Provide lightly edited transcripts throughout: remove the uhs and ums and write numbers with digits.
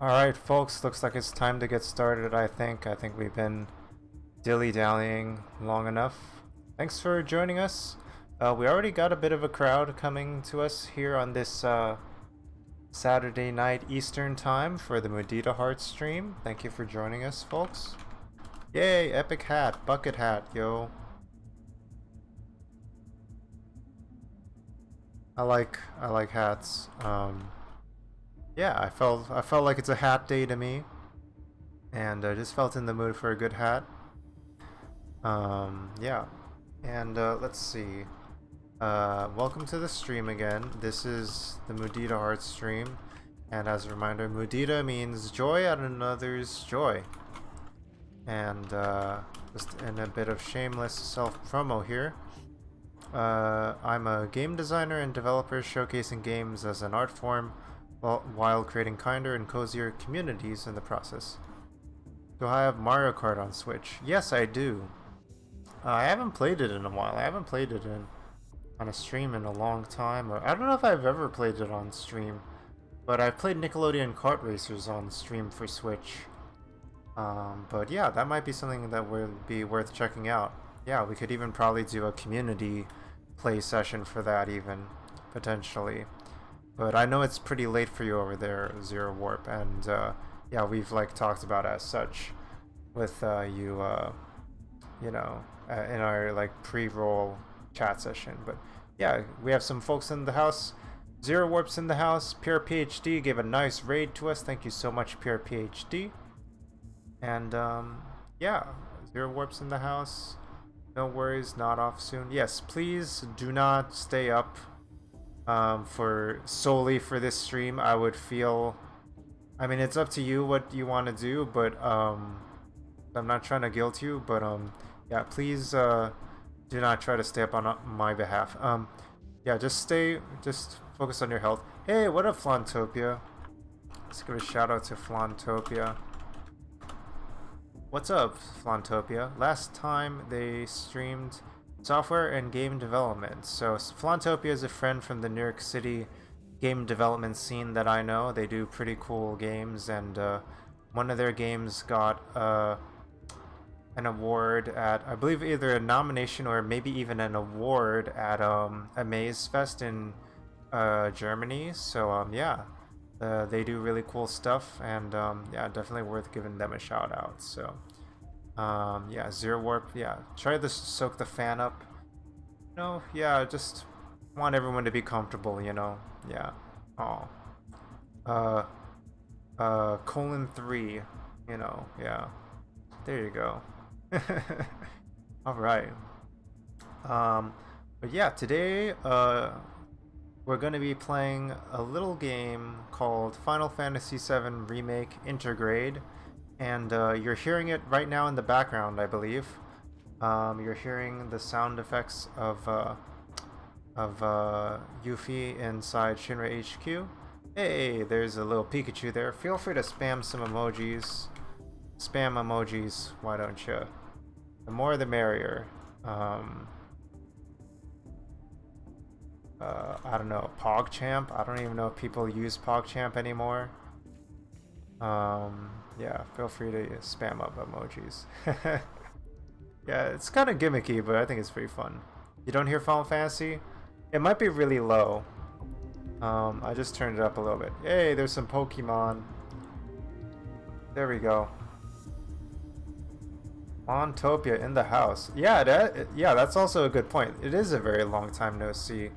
Alright, folks, looks like it's time to get started, I think. I think we've been dilly-dallying long enough. Thanks for joining us. We already got a bit of a crowd coming to us here on this Saturday night Eastern time for the Muditaheart stream. Thank you for joining us, folks. Yay, epic hat, bucket hat, yo. I like hats. Yeah, I felt like it's a hat day to me, and I just felt in the mood for a good hat. Yeah, and let's see. Welcome to the stream again. This is the Muditaheart stream, and as a reminder, Mudita means joy at another's joy. And just in a bit of shameless self-promo here. I'm a game designer and developer showcasing games as an art form while creating kinder and cozier communities in the process. Do I have Mario Kart on Switch? Yes, I do. I haven't played it in a while. I haven't played it on a stream in a long time. Or I don't know if I've ever played it on stream, but I've played Nickelodeon Kart Racers on stream for Switch. But yeah, that might be something that would be worth checking out. Yeah, we could even probably do a community play session for that even, potentially. But I know it's pretty late for you over there, Zero Warp, and yeah, we've like talked about as such with you know, in our like pre-roll chat session. But yeah, we have some folks in the house. Zero Warp's in the house. Pure PhD gave a nice raid to us. Thank you so much, Pure PhD. And yeah, Zero Warp's in the house. No worries, not off soon. Yes, please do not stay up for solely for this stream. I would feel, I mean, it's up to you what you want to do, but I'm not trying to guilt you, but yeah, please do not try to stay up on my behalf. Yeah, just focus on your health. Hey, what up, Flantopia? Let's give a shout out to Flantopia. What's up, Flantopia? Last time they streamed software and game development. So Flantopia is a friend from the New York City game development scene that I know. They do pretty cool games, and one of their games got an award at, I believe, either a nomination or maybe even an award at a Maze Fest in Germany. So yeah, they do really cool stuff, and yeah, definitely worth giving them a shout out. So yeah, Zero Warp, yeah, try to soak the fan up. You know, yeah, just want everyone to be comfortable, you know. Yeah. Oh. Colon 3, you know, yeah. There you go. All right. But yeah, today we're going to be playing a little game called Final Fantasy VII Remake Intergrade, and you're hearing it right now in the background, I believe. You're hearing the sound effects of Yuffie inside Shinra HQ. Hey, there's a little Pikachu there. Feel free to spam some emojis. Spam emojis, why don't you? The more the merrier. I don't know, PogChamp? I don't even know if people use PogChamp anymore. Yeah, feel free to spam up emojis. Yeah, it's kind of gimmicky, but I think it's pretty fun. You don't hear Final Fantasy? It might be really low. I just turned it up a little bit. Hey, there's some Pokemon. There we go. Montopia in the house. Yeah, that's also a good point. It is a very long time no see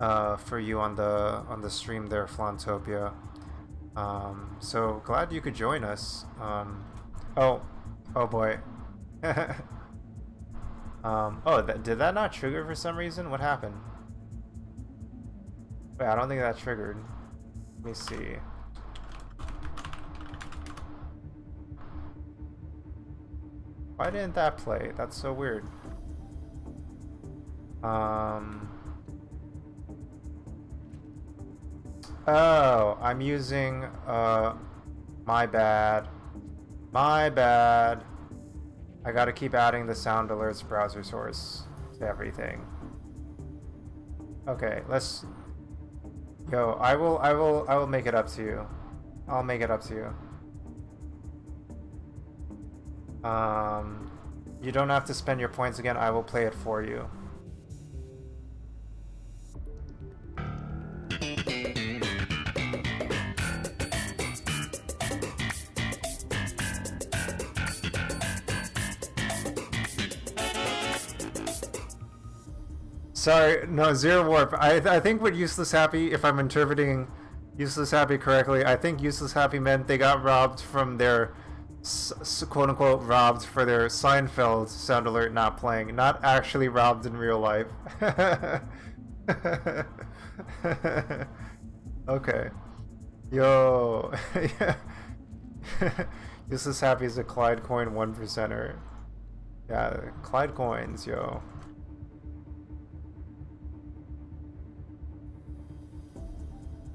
for you on the stream there, Flantopia. So glad you could join us. Oh boy. Did that not trigger for some reason? What happened? Wait, I don't think that triggered. Let me see. Why didn't that play? That's so weird. Oh, I'm using, my bad. My bad. I gotta keep adding the sound alerts browser source to everything. Okay, let's... Yo, I will make it up to you. I'll make it up to you. You don't have to spend your points again. I will play it for you. Sorry, no, Zero Warp. I think what Useless Happy, if I'm interpreting Useless Happy correctly, I think Useless Happy meant they got robbed from their, quote-unquote, robbed for their Seinfeld sound alert not playing, not actually robbed in real life. Okay. Yo. Useless Happy is a Clyde Coin 1%er. Yeah, Clyde Coins, yo.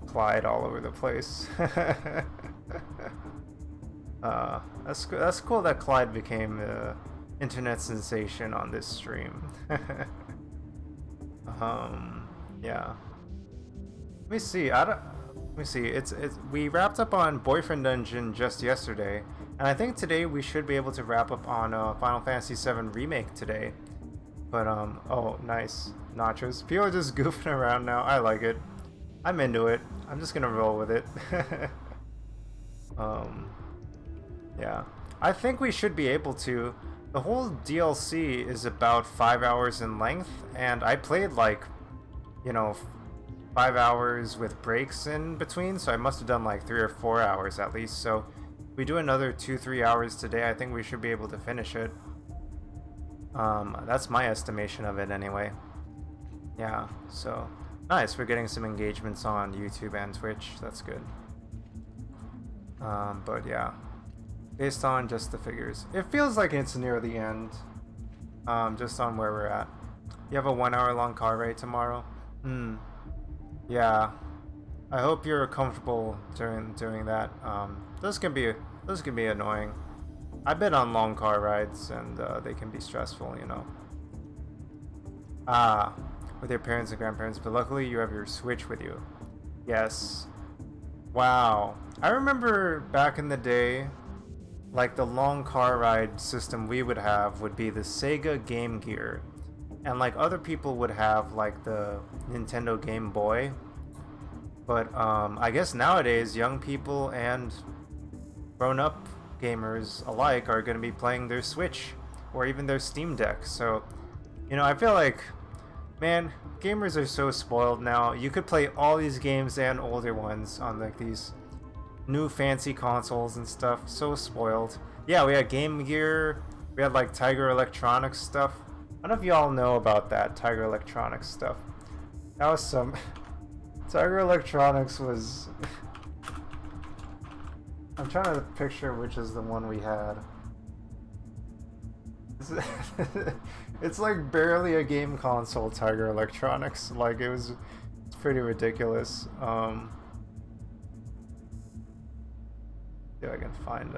Clyde all over the place. That's cool that Clyde became an internet sensation on this stream. Yeah. Let me see. Let me see. We wrapped up on Boyfriend Dungeon just yesterday, and I think today we should be able to wrap up on Final Fantasy VII Remake today. But oh, nice nachos. People are just goofing around now. I like it. I'm into it. I'm just gonna roll with it. Yeah. I think we should be able to. The whole DLC is about 5 hours in length, and I played like, you know, 5 hours with breaks in between, so I must have done like 3 or 4 hours at least. So if we do another 2-3 hours today, I think we should be able to finish it. That's my estimation of it anyway. Yeah, so nice, we're getting some engagements on YouTube and Twitch. That's good. But yeah, based on just the figures, it feels like it's near the end. Just on where we're at. You have a 1 hour long car ride tomorrow? Yeah. I hope you're comfortable doing that. Those can be annoying. I've been on long car rides and they can be stressful, you know. Ah, with your parents and grandparents, but luckily you have your Switch with you. Yes. Wow. I remember back in the day, like the long car ride system we would have would be the Sega Game Gear. And like other people would have like the Nintendo Game Boy. But I guess nowadays young people and grown-up gamers alike are going to be playing their Switch or even their Steam Deck. So, you know, I feel like, man, gamers are so spoiled now. You could play all these games and older ones on like these new fancy consoles and stuff. So spoiled. Yeah, we had Game Gear. We had like Tiger Electronics stuff. I don't know if y'all know about that Tiger Electronics stuff. That was some... Tiger Electronics was... I'm trying to picture which is the one we had. It's like barely a game console, Tiger Electronics. Like it's pretty ridiculous. See if I can find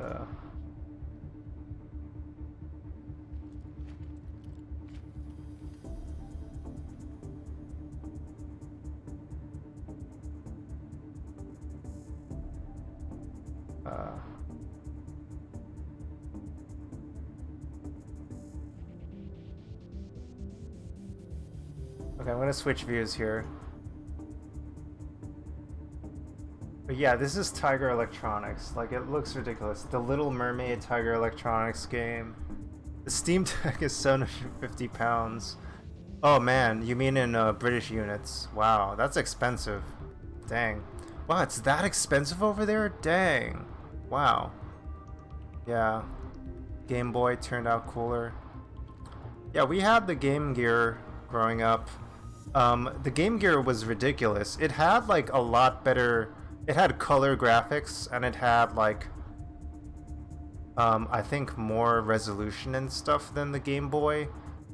okay, I'm gonna switch views here. But yeah, this is Tiger Electronics. Like, it looks ridiculous. The Little Mermaid Tiger Electronics game. The Steam Deck is 750 pounds. Oh man, you mean in British units. Wow, that's expensive. Dang. Wow, it's that expensive over there? Dang. Wow. Yeah. Game Boy turned out cooler. Yeah, we had the Game Gear growing up. The Game Gear was ridiculous. It had like a lot better... It had color graphics and it had like... I think more resolution and stuff than the Game Boy.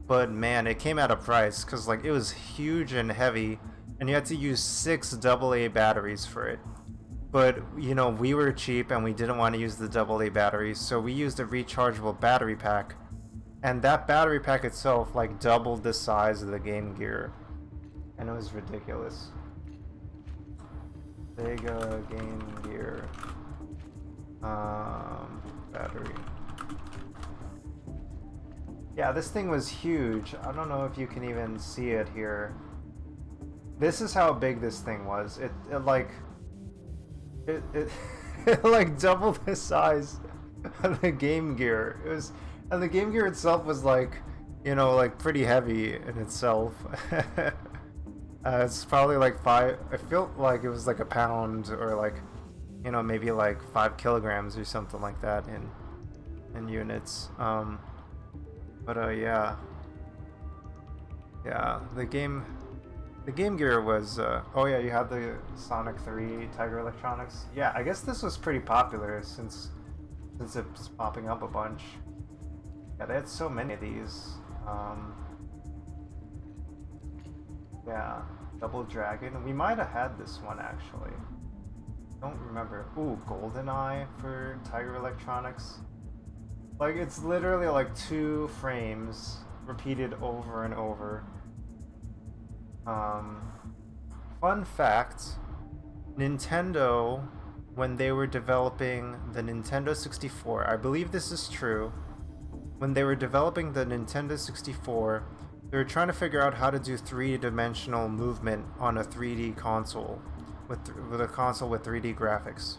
But man, it came at a price because like it was huge and heavy and you had to use 6 AA batteries for it. But, you know, we were cheap and we didn't want to use the AA batteries, so we used a rechargeable battery pack. And that battery pack itself, like, doubled the size of the Game Gear. And it was ridiculous. Sega Game Gear. Battery. Yeah, this thing was huge. I don't know if you can even see it here. This is how big this thing was. It like... It like doubled the size of the Game Gear. It was, and the Game Gear itself was like, you know, like pretty heavy in itself. It's probably like I felt like it was like a pound or like, you know, maybe like 5 kilograms or something like that in units. Yeah, the Game Gear was, oh yeah, you had the Sonic 3 Tiger Electronics. Yeah, I guess this was pretty popular since it's popping up a bunch. Yeah, they had so many of these. Yeah, Double Dragon. We might have had this one actually. Don't remember. Ooh, GoldenEye for Tiger Electronics. Like, it's literally like 2 frames repeated over and over. Fun fact, Nintendo, when they were developing the Nintendo 64, I believe this is true, when they were developing the Nintendo 64, they were trying to figure out how to do 3-dimensional movement on a 3D console, with a console with 3D graphics.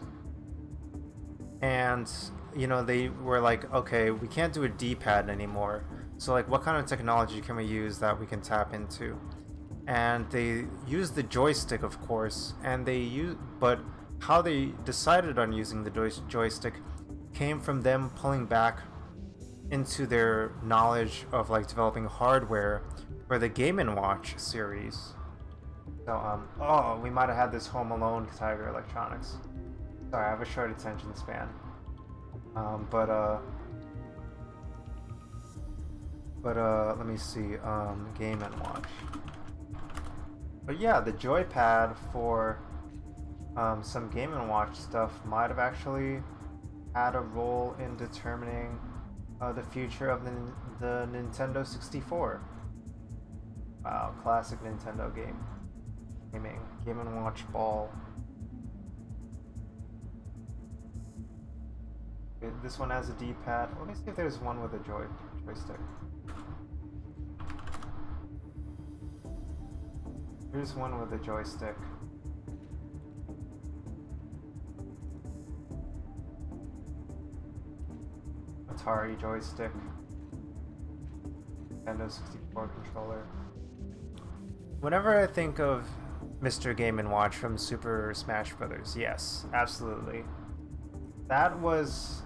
And, you know, they were like, okay, we can't do a D-pad anymore, so like, what kind of technology can we use that we can tap into? And they used the joystick, of course, and but how they decided on using the joystick came from them pulling back into their knowledge of like developing hardware for the Game & Watch series. So, oh, we might have had this Home Alone Tiger Electronics. Sorry, I have a short attention span. Let me see, Game & Watch. But yeah, the joypad for some Game & Watch stuff might have actually had a role in determining the future of the Nintendo 64. Wow, classic Nintendo gaming. Game & Watch Ball. This one has a D-pad. Let me see if there's one with a joystick. Here's one with a joystick. Atari joystick. Nintendo 64 controller. Whenever I think of Mr. Game & Watch from Super Smash Bros., yes, absolutely. That was...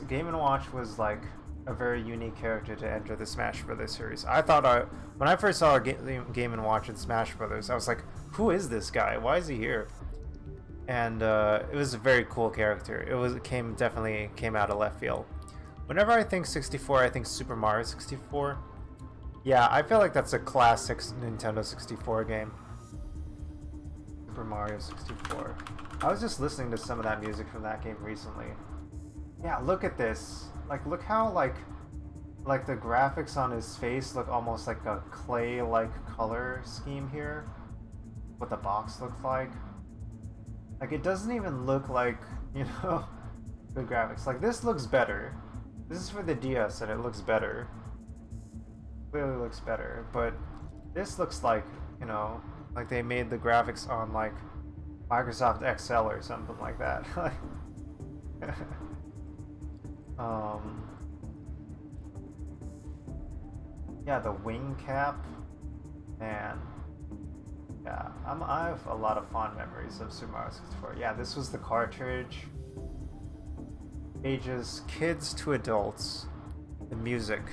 Game & Watch was like a very unique character to enter the Smash Bros. Series. I thought when I first saw Game & Watch in Smash Bros., I was like, who is this guy? Why is he here? And it was a very cool character. It definitely came out of left field. Whenever I think 64, I think Super Mario 64. Yeah, I feel like that's a classic Nintendo 64 game. Super Mario 64. I was just listening to some of that music from that game recently. Yeah, look at this. Like, look how, like the graphics on his face look almost like a clay-like color scheme here. What the box looks like. Like, it doesn't even look like, you know, good graphics. Like, this looks better. This is for the DS, and it looks better. Clearly looks better, but this looks like, you know, like they made the graphics on, like, Microsoft Excel or something like that. Yeah, the wing cap, man. Yeah, I have a lot of fond memories of Super Mario 64. Yeah, this was the cartridge. Ages kids to adults. The music.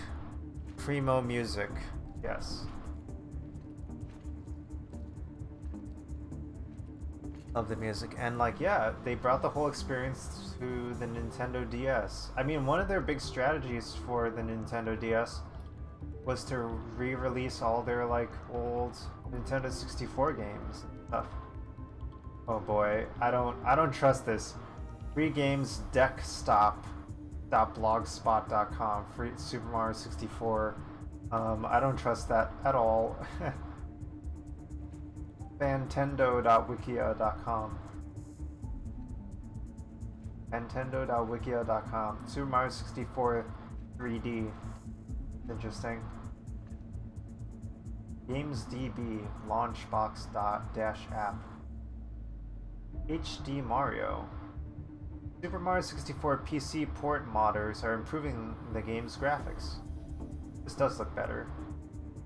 Primo music. Yes. Love the music. And, like, yeah, they brought the whole experience to the Nintendo DS. I mean, one of their big strategies for the Nintendo DS was to re-release all their, like, old Nintendo 64 games and stuff. Oh boy, I don't trust this. Free games desktop.blogspot.com. Free Super Mario 64. I don't trust that at all. Fantendo.wikia.com. Nintendo.wikia.com. Super Mario 64 3D. Interesting. GamesDB launchbox.-app. HD Mario. Super Mario 64 PC port modders are improving the game's graphics. This does look better.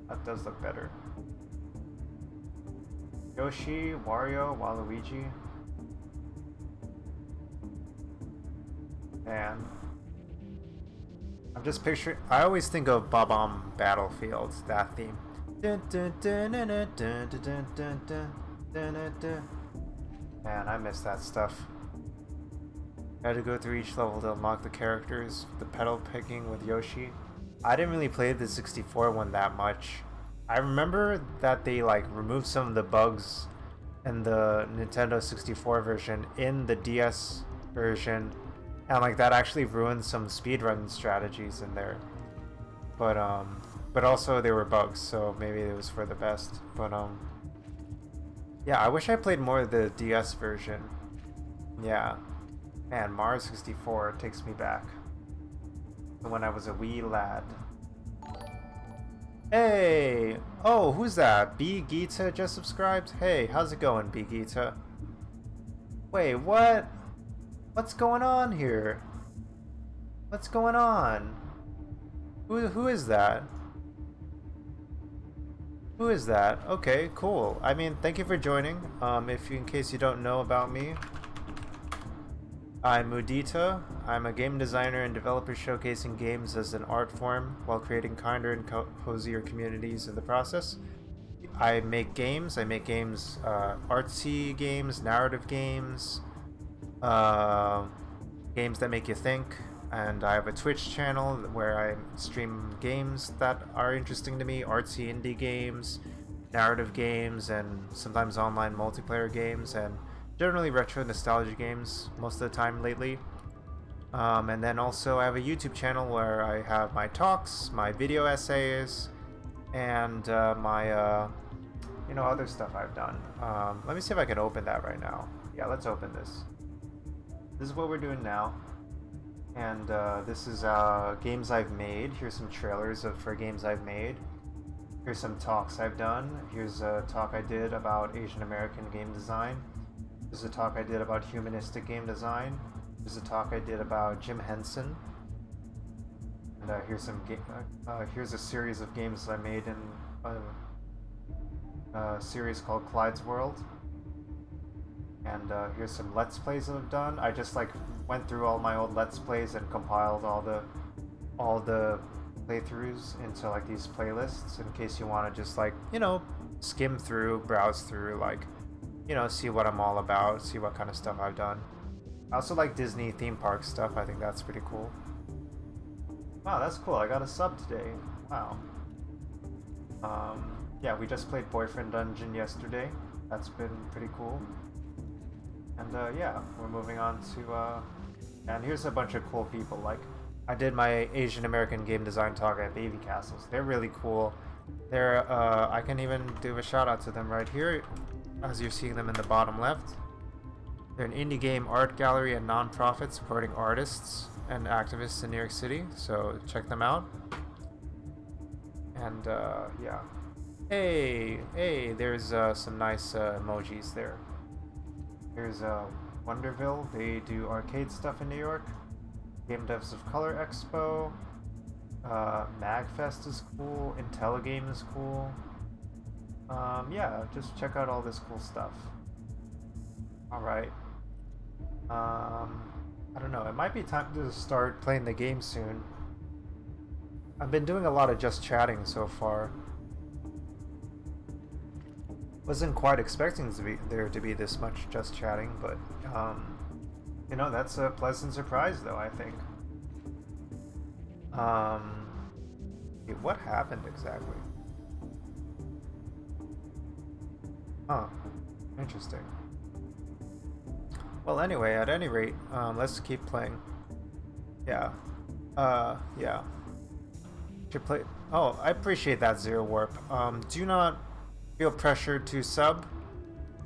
That does look better. Yoshi, Wario, Waluigi. Man. I'm just picturing... I always think of Bob-omb Battlefield, that theme. Man, I miss that stuff. I had to go through each level to unlock the characters, the pedal picking with Yoshi. I didn't really play the 64 one that much. I remember that they, like, removed some of the bugs in the Nintendo 64 version in the DS version, and, like, that actually ruined some speedrun strategies in there. But also they were bugs, so maybe it was for the best. But yeah, I wish I played more of the DS version. Yeah. Man, Mario 64 takes me back to when I was a wee lad. Hey! Oh, who's that? B Gita just subscribed? Hey, how's it going, B Gita? Wait, what? What's going on here? What's going on? Who is that? Who is that? Okay, cool. I mean, thank you for joining. In case you don't know about me, I'm Mudita. I'm a game designer and developer showcasing games as an art form while creating kinder and cozier communities in the process. I make games. Artsy games, narrative games, games that make you think. And I have a Twitch channel where I stream games that are interesting to me, artsy indie games, narrative games, and sometimes online multiplayer games. And generally retro nostalgia games most of the time lately. And then also I have a YouTube channel where I have my talks, my video essays, and my other stuff I've done. Let me see if I can open that right now. Yeah, let's open this. This is what we're doing now. And this is games I've made. Here's some trailers for games I've made. Here's some talks I've done. Here's a talk I did about Asian American game design. Here's a talk I did about humanistic game design. Here's a talk I did about Jim Henson. And here's a series of games I made in a series called Clyde's World. And here's some Let's Plays that I've done. I just like went through all my old Let's Plays and compiled all the playthroughs into like these playlists in case you want to just like, skim through, browse through, like, see what I'm all about, see what kind of stuff I've done. I also like Disney theme park stuff. I think that's pretty cool. Wow, that's cool. I got a sub today. Wow. Yeah, we just played Boyfriend Dungeon yesterday. That's been pretty cool. And yeah, we're moving on to and here's a bunch of cool people. Like, I did my Asian American game design talk at Baby Castles. They're really cool. They're I can even do a shout out to them right here, as you're seeing them in the bottom left. They're an indie game art gallery and non-profit supporting artists and activists in New York City, so check them out. And yeah. Hey, there's some nice emojis there. Here's Wonderville. They do arcade stuff in New York. Game Devs of Color Expo. MagFest is cool. IntelliGame is cool. Yeah, just check out all this cool stuff. Alright. I don't know, it might be time to start playing the game soon. I've been doing a lot of just chatting so far. Wasn't quite expecting there to be this much just chatting, but that's a pleasant surprise though, I think. What happened exactly? Huh, interesting. Well, anyway, at any rate, let's keep playing. Yeah. Yeah. Should play. Oh, I appreciate that, Zero Warp. Do not feel pressured to sub,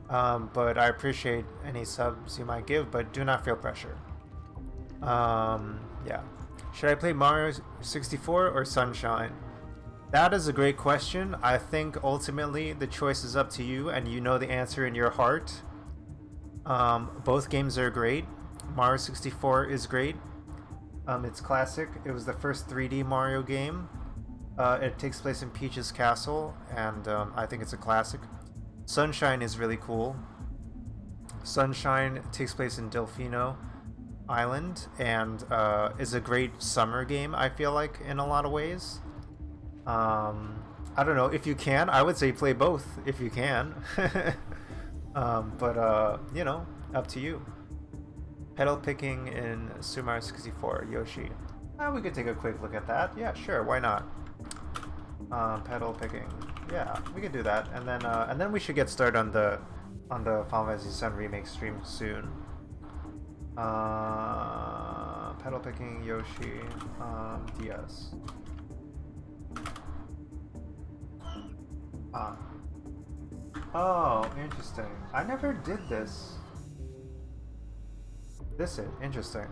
but I appreciate any subs you might give, but do not feel pressure. Yeah. Should I play Mario 64 or Sunshine? That is a great question. I think ultimately the choice is up to you, and you know the answer in your heart. Both games are great. Mario 64 is great. It's classic. It was the first 3D Mario game. It takes place in Peach's castle, and I think it's a classic. Sunshine is really cool. Sunshine takes place in Delfino Island, and is a great summer game, I feel like, in a lot of ways. I don't know, if you can, I would say play both, if you can. But up to you. Pedal picking in Super Mario 64, Yoshi. We could take a quick look at that. Yeah, sure, why not? Pedal picking. Yeah, we could do that, and then we should get started on the Final Fantasy VII Remake stream soon. Pedal picking, Yoshi, DS. Oh, interesting. I never did this. Interesting.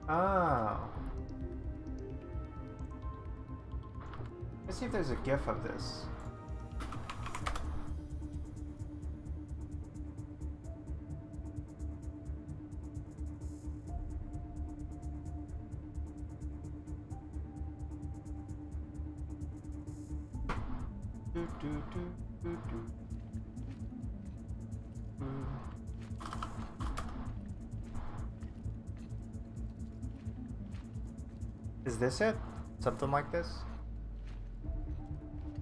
Oh. Let's see if there's a GIF of this. Is this it? Something like this?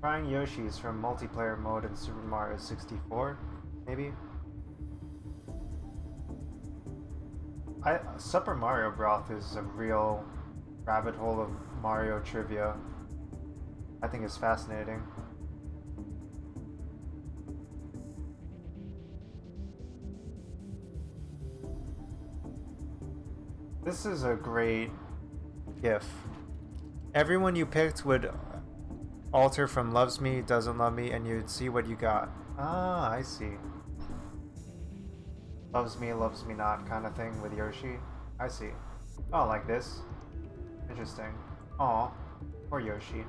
Trying Yoshis from multiplayer mode in Super Mario 64, maybe? Super Mario Broth is a real rabbit hole of Mario trivia. I think it's fascinating. This is a great GIF. Everyone you picked would alter from loves me, doesn't love me, and you'd see what you got. Ah, I see. Loves me not kind of thing with Yoshi. I see. Oh, like this. Interesting. Aw, poor Yoshi.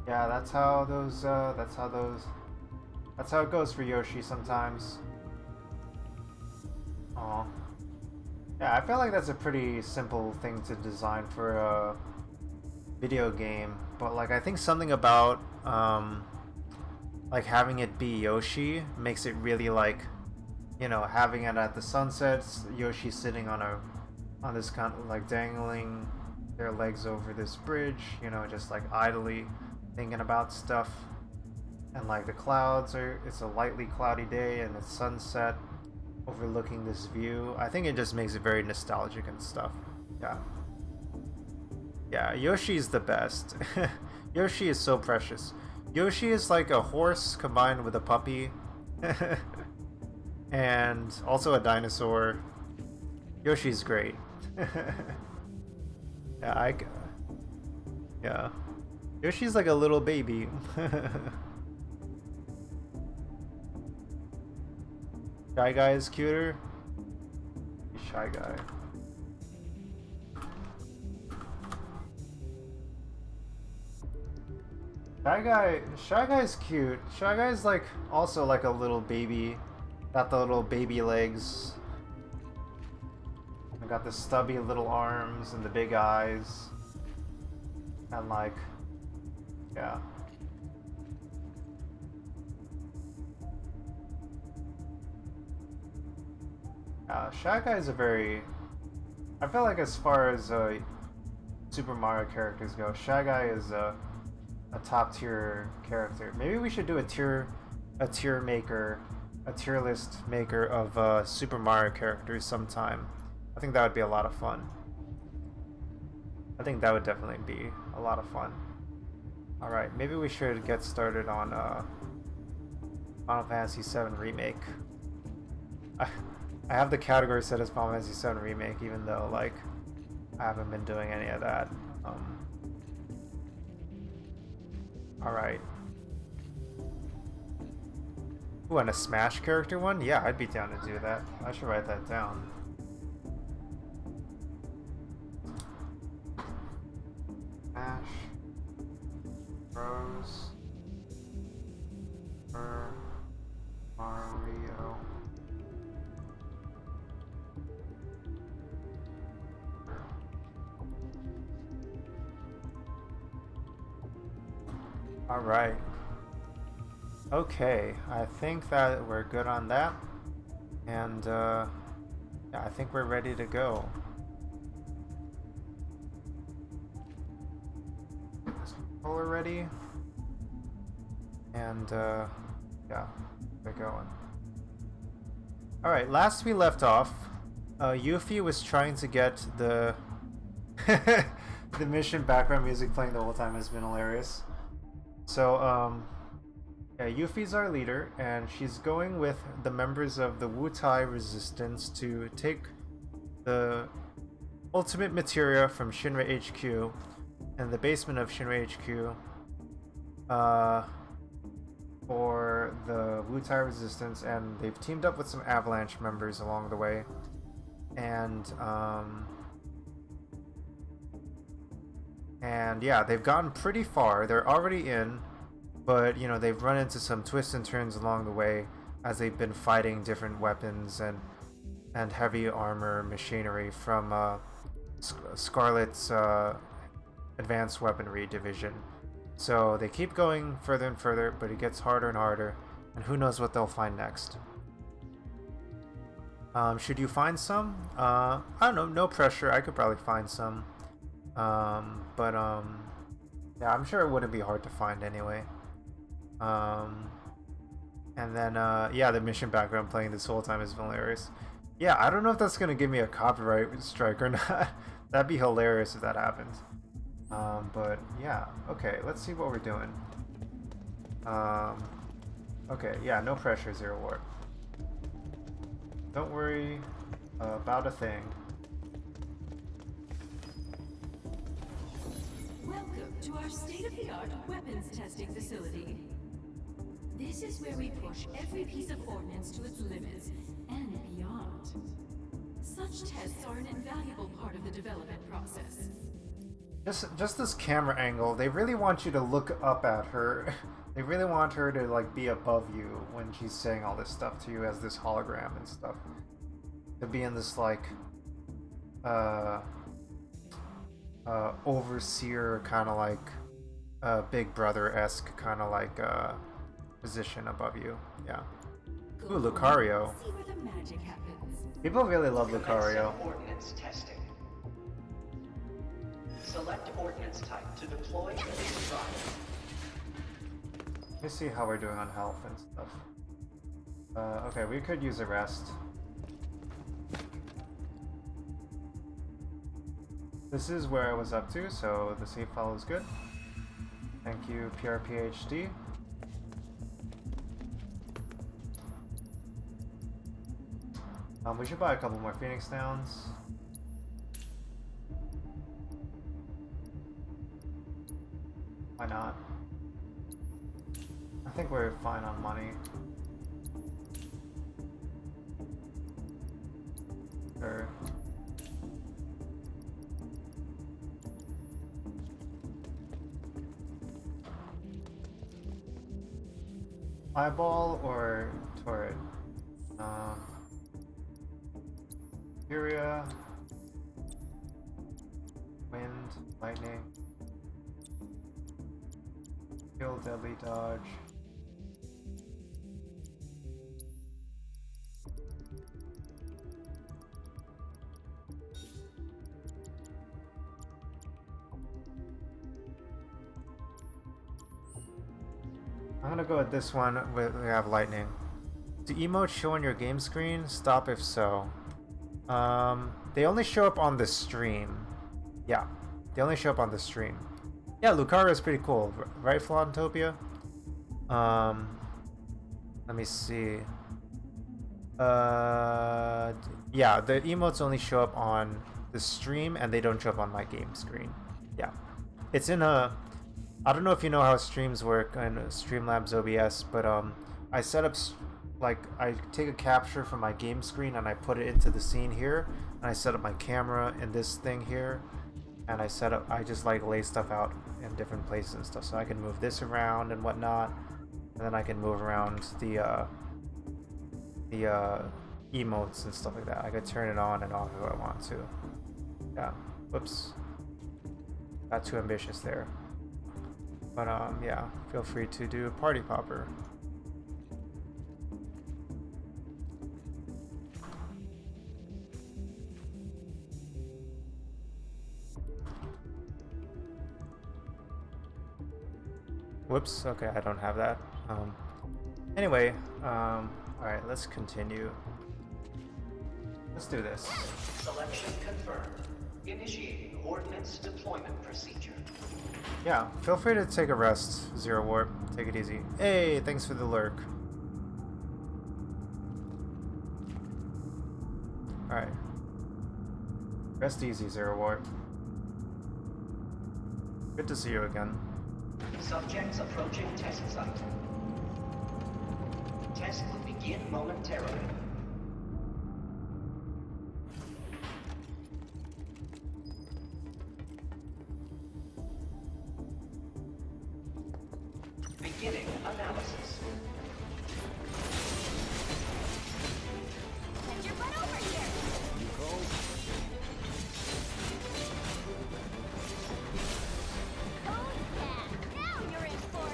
Yeah, that's how it goes for Yoshi sometimes. Aw. Yeah, I feel like that's a pretty simple thing to design for a video game, but like I think something about like having it be Yoshi makes it really like, you know, having it at the sunsets, Yoshi sitting on this kind of like dangling their legs over this bridge, you know, just like idly thinking about stuff. And like the clouds it's a lightly cloudy day and it's sunset overlooking this view. I think it just makes it very nostalgic and stuff. Yeah. Yeah, Yoshi's the best. Yoshi is so precious. Yoshi is like a horse combined with a puppy. And also a dinosaur. Yoshi's great. Yeah, yeah. Yoshi's like a little baby. Shy Guy is cuter. Shy Guy. Shy Guy's cute. Shy Guy's like also like a little baby. Got the little baby legs. I got the stubby little arms and the big eyes. And like, yeah. Shy Guy is a very... I feel like as far as Super Mario characters go, Shy Guy is a top tier character. Maybe we should do a tier list maker of Super Mario characters sometime. I think that would be a lot of fun. I think that would definitely be a lot of fun. Alright, maybe we should get started on Final Fantasy VII Remake. I have the category set as Final Fantasy VII Remake, even though like I haven't been doing any of that. Alright. Ooh, and a Smash character one? Yeah, I'd be down to do that. I should write that down. Smash Bros. Mario. Alright. Okay, I think that we're good on that. And yeah, I think we're ready to go. Controller ready. And yeah, we're going. Alright, last we left off, Yuffie was trying to get the the mission background music playing the whole time has been hilarious. So, yeah, Yuffie's our leader, and she's going with the members of the Wutai Resistance to take the ultimate materia from Shinra HQ in the basement of Shinra HQ for the Wutai Resistance, and they've teamed up with some Avalanche members along the way. And yeah, they've gotten pretty far. They're already in, but you know, they've run into some twists and turns along the way as they've been fighting different weapons and heavy armor machinery from Scarlet's Advanced Weaponry Division. So they keep going further and further, but it gets harder and harder, and who knows what they'll find next. Should you find some? I don't know, no pressure. I could probably find some. Yeah, I'm sure it wouldn't be hard to find anyway. And then yeah, the mission background playing this whole time is hilarious. Yeah, I don't know if that's gonna give me a copyright strike or not. That'd be hilarious if that happened. But yeah, okay, let's see what we're doing. Okay, yeah, no pressure, Zero Warp. Don't worry about a thing. Welcome to our state-of-the-art weapons testing facility. This is where we push every piece of ordnance to its limits and beyond. Such tests are an invaluable part of the development process. Just this camera angle, they really want you to look up at her. They really want her to like be above you when she's saying all this stuff to you as this hologram and stuff. To be in this like overseer kind of like Big Brother-esque kind of like position above you. Yeah. Ooh, Lucario. See where the magic happens. People really love Lucario. Ordnance testing. Select ordnance type to deploy the trial. Let me see how we're doing on health and stuff. Okay, we could use a rest. This is where I was up to, so the save file is good. Thank you, PRPHD. We should buy a couple more Phoenix Downs. Why not? I think we're fine on money. Sure. Eyeball or turret? Furia, wind, lightning, kill, deadly dodge. I'm gonna go with this one. We have lightning. Do emotes show on your game screen? Stop if so. They only show up on the stream. Yeah, they only show up on the stream. Yeah, Lucario is pretty cool, right, Flauntopia? Let me see. Yeah, the emotes only show up on the stream and they don't show up on my game screen. Yeah, it's in a. I don't know if you know how streams work in Streamlabs OBS, but I set up. Like, I take a capture from my game screen and I put it into the scene here, and I set up my camera in this thing here, and I just like lay stuff out in different places and stuff, so I can move this around and whatnot, and then I can move around the emotes and stuff like that. I could turn it on and off if I want to. Yeah, whoops, got too ambitious there. But yeah, feel free to do a party popper. Whoops, okay, I don't have that. Anyway, alright, let's continue. Let's do this. Selection confirmed. Initiating ordnance deployment procedure. Yeah, feel free to take a rest, Zero Warp. Take it easy. Hey, thanks for the lurk. Alright. Rest easy, Zero Warp. Good to see you again. Subjects approaching test site. Test will begin momentarily. Beginning analysis. Send your butt over here! You cold? Oh yeah! Now you're in for it!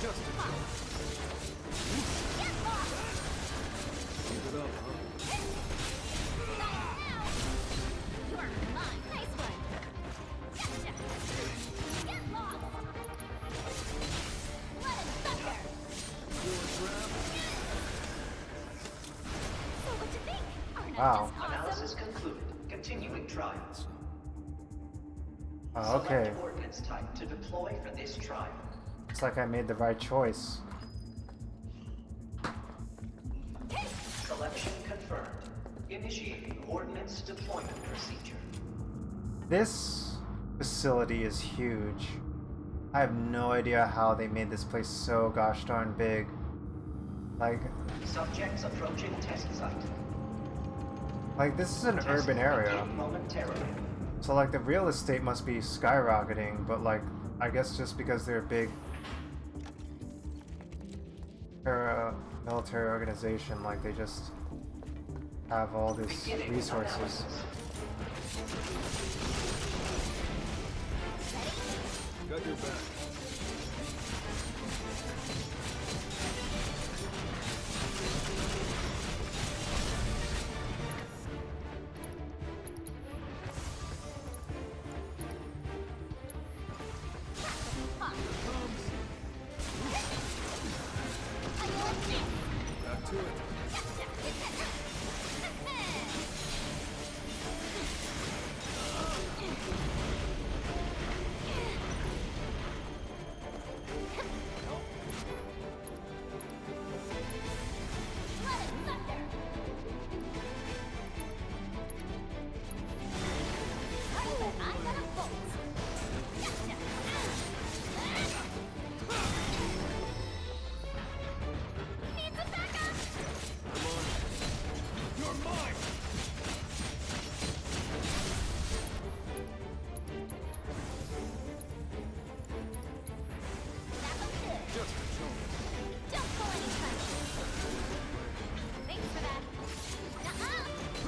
Just a joke. Get lost! Keep it up, huh? Not now! You're mine! Nice one! Gotcha! Get lost! Blood and thunder! So what you think? Aren't I Wow. just awesome? Analysis concluded. Continuing trial. Oh, okay. Select ordnance type to deploy for this trial. Looks like I made the right choice. Selection confirmed. Initiating ordnance deployment procedure. This facility is huge. I have no idea how they made this place so gosh darn big. Like Subjects approaching test site. this is an Test urban will area. begin momentarily. So like the real estate must be skyrocketing, but like I guess just because they're a big military organization, like they just have all these Beginning resources. analysis. Got your back. Back to it. You're mine! Just a joke. Don't pull any punches. Thanks for that.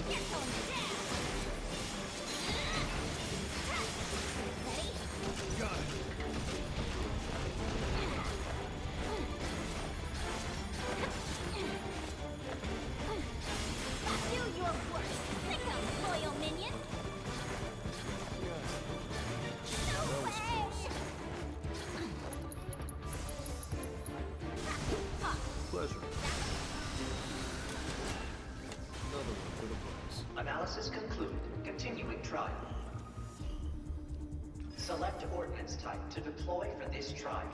You're going down. Ready? Got it. Do your worst. Think of loyal minion. No way. Pleasure. Another one for the books. Analysis concluded. Continuing trial. Select ordnance type to deploy for this trial.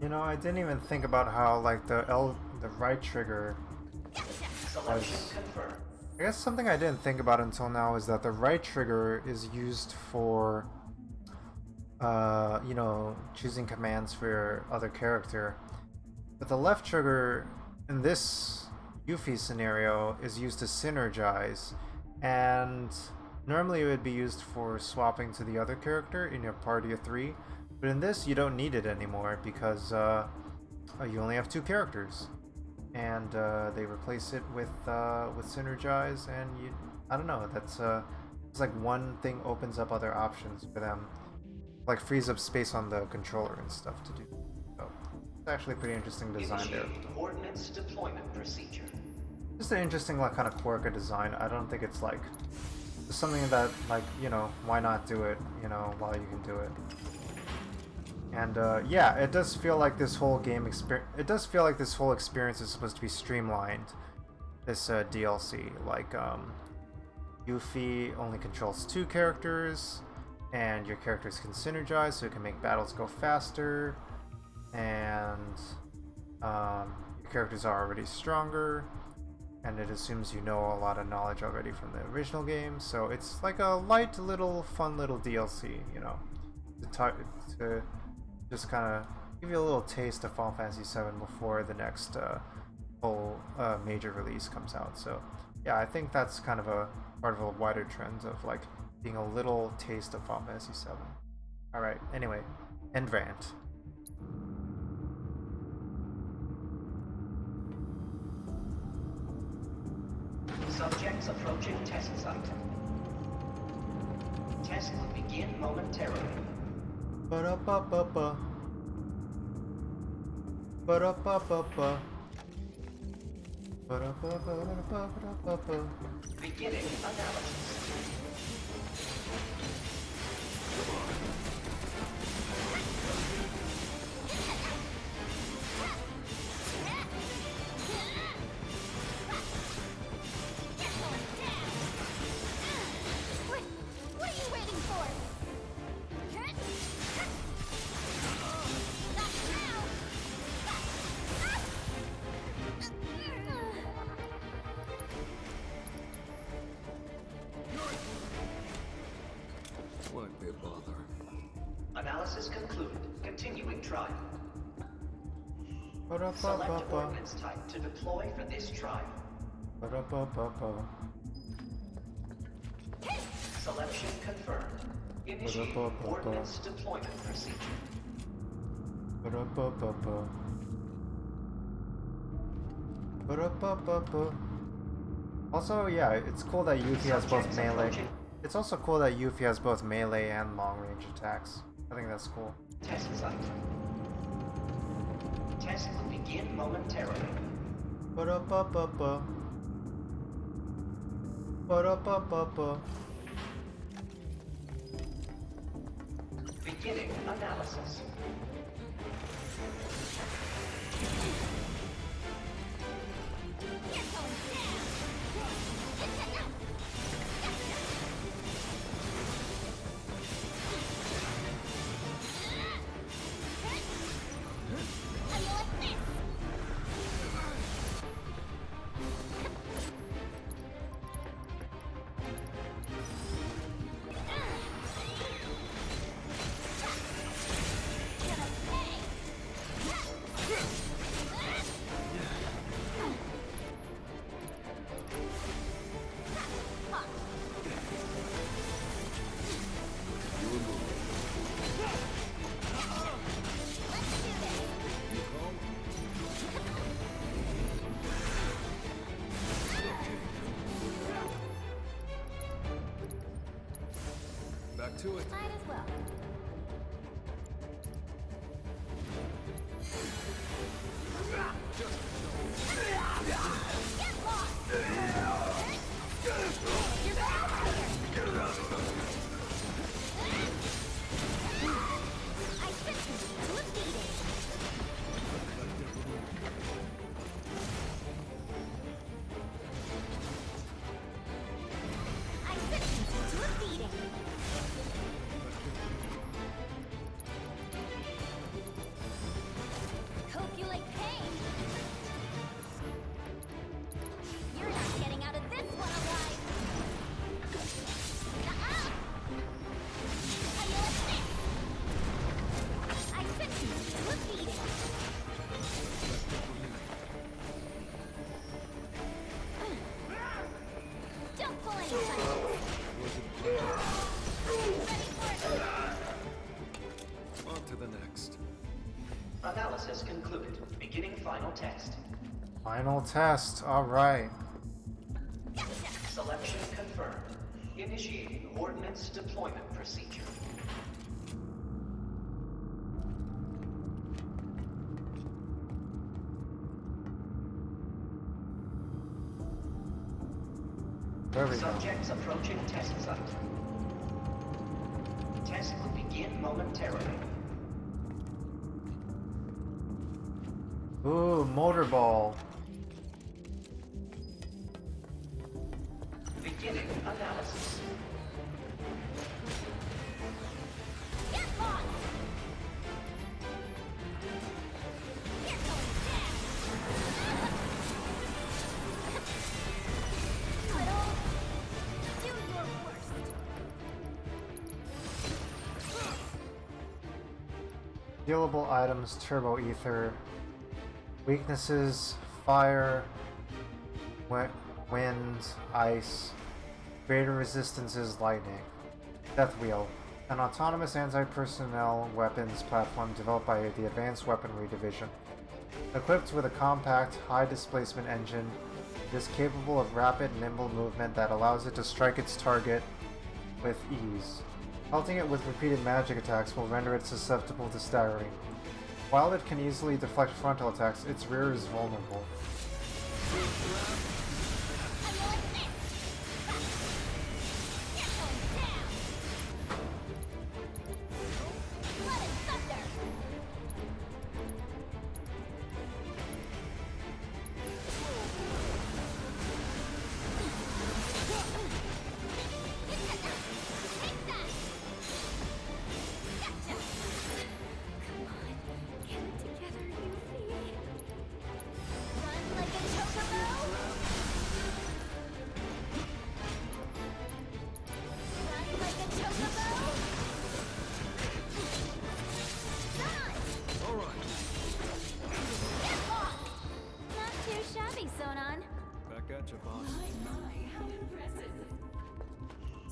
You know, I didn't even think about how like the right trigger. Selection confirmed. I guess something I didn't think about until now is that the right trigger is used for you know, choosing commands for your other character. But the left trigger in this Yuffie scenario is used to synergize, and normally it would be used for swapping to the other character in your party of 3. But in this, you don't need it anymore because you only have 2 characters, and they replace it with synergize, and I don't know. That's it's like one thing opens up other options for them, like frees up space on the controller and stuff to do. So it's actually pretty interesting design there. Initiate ordnance deployment procedure. Just an interesting like kind of quirk of design. I don't think it's like something that like, you know, why not do it, you know, while you can do it. And yeah, it does feel like this whole game experience. It does feel like this whole experience is supposed to be streamlined. This DLC, like Yuffie only controls 2 characters, and your characters can synergize, so it can make battles go faster. And your characters are already stronger, and it assumes you know a lot of knowledge already from the original game. So it's like a light little, fun little DLC, you know, to just kind of give you a little taste of Final Fantasy VII before the next whole major release comes out. So yeah, I think that's kind of a part of a wider trend of like being a little taste of Final Fantasy VII. All right. Anyway, end rant. Subjects approaching test site. Test will begin momentarily. Ba-da-ba-ba-ba. Ba-da-ba-ba-ba. Ba-da-ba-ba-ba-ba-ba-ba. Beginning analysis. Okay, bother. Analysis concluded. Continuing trial. Select Ba-da-ba-ba-ba. ordnance type to deploy for this trial. Ba-da-ba-ba-ba. Selection confirmed. Initiating Ba-da-ba-ba-ba. ordnance deployment procedure. Ba-da-ba-ba-ba. Ba-da-ba-ba-ba. Also, yeah, it's cool that Yuffie has both Subjects melee. approaching. It's also cool that Yuffie has both melee and long range attacks. I think that's cool. Test site. Test will begin momentarily. Ba-da-ba-ba-ba. Ba-da-ba-ba-ba. Beginning analysis. You're going down! How you like this? Gonna pay! Let's do this! You home? Back to it. Might as well. Get lost! You're back here! I sent you to a beating! I sent you to a beating! Hope you like pain! You're not getting out of this one alive! Nuh-uh! How you like this? I sent you to a beating! Don't pull any punches! Ready for it! On to the next. Analysis concluded. Beginning final test. Final test. Alright. Selection confirmed. Initiating ordnance deployment procedure. There we go. Subjects approaching test site. Test will begin momentarily. Ooh, motor ball. Beginning analysis. Get lost! You're going down! Little, do your worst. Healable items, turbo ether. Weaknesses, fire, wind, ice. Greater resistances, lightning. Death Wheel. An autonomous anti-personnel weapons platform developed by the Advanced Weaponry Division. Equipped with a compact, high-displacement engine, it is capable of rapid, nimble movement that allows it to strike its target with ease. Pelting it with repeated magic attacks will render it susceptible to staggering. While it can easily deflect frontal attacks, its rear is vulnerable. How you like this? You're going down! Blood and thunder! Take that! Gotcha! Come on, get it together, Yuffie. Run like a chocobo!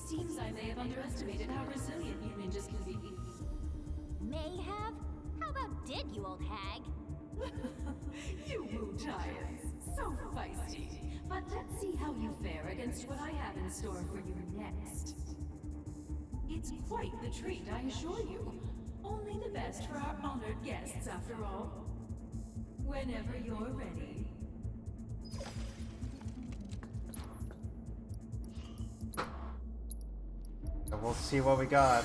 Seems I may have underestimated how resilient you ninjas can be. May have? How about did, you old hag? You Muditahearts, so feisty. But let's see how you fare against what I have in store for you next. It's quite the treat, I assure you. Only the best for our honored guests, after all. Whenever you're ready. So we'll see what we got.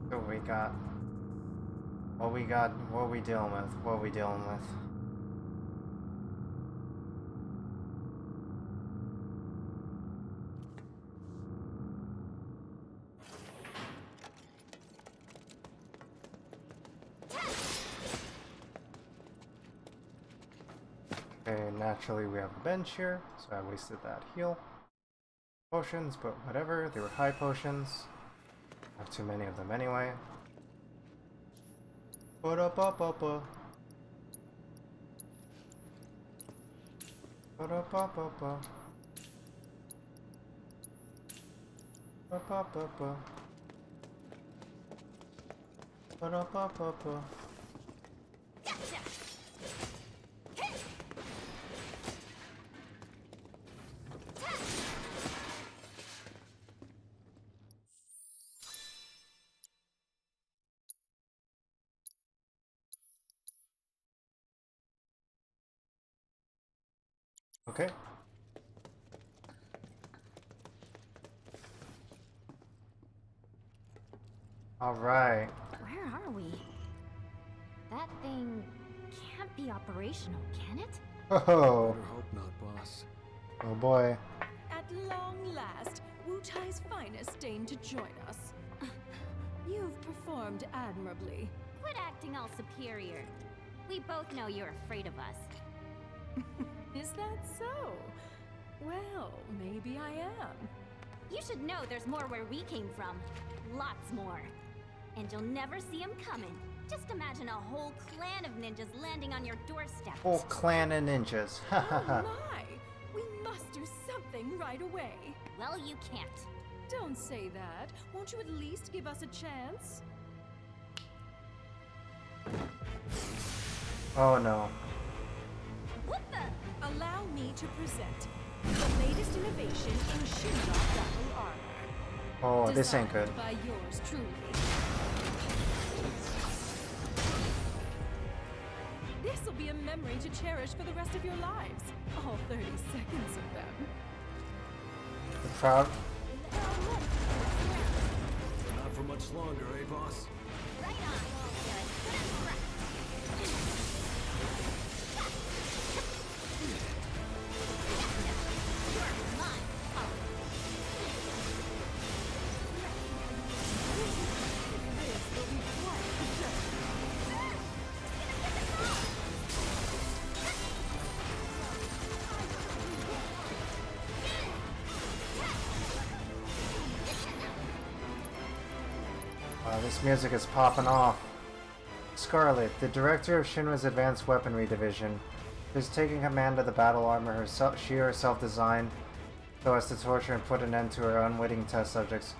What we got? What we got? What we dealing with? What we dealing with? Okay, naturally we have a bench here, so I wasted that heal. Potions, but whatever, they were high potions. I have too many of them anyway. Ba-da-ba-ba-ba. Ba-da-ba-ba-ba. Ba-ba-ba-ba. Ba-da-ba-ba-ba. Gotcha! Okay. All right. Where are we? That thing can't be operational, can it? Oh, Better hope not, boss. oh boy. At long last, Wutai's finest deigned to join us. You've performed admirably. Quit acting all superior. We both know you're afraid of us. Is that so? Well, maybe I am. You should know there's more where we came from. Lots more. And you'll never see them coming. Just imagine a whole clan of ninjas landing on your doorstep. Whole clan of ninjas. Ha ha Oh ha. my! We must do something right away. Well, you can't. Don't say that. Won't you at least give us a chance? Oh no. What the? Allow me to present the latest innovation in Shinra battle armor. Oh, this ain't good. Designed by yours truly. This'll be a memory to cherish for the rest of your lives. All 30 seconds of them. The proud. Not for much longer, eh, boss? Right on. You're as good as wrecked. You're mine. Oh. This will be quite a journey. Wow, this music is popping off. Scarlet, the director of Shinra's Advanced Weaponry Division, is taking command of the battle armor she herself designed so as to torture and put an end to her unwitting test subjects.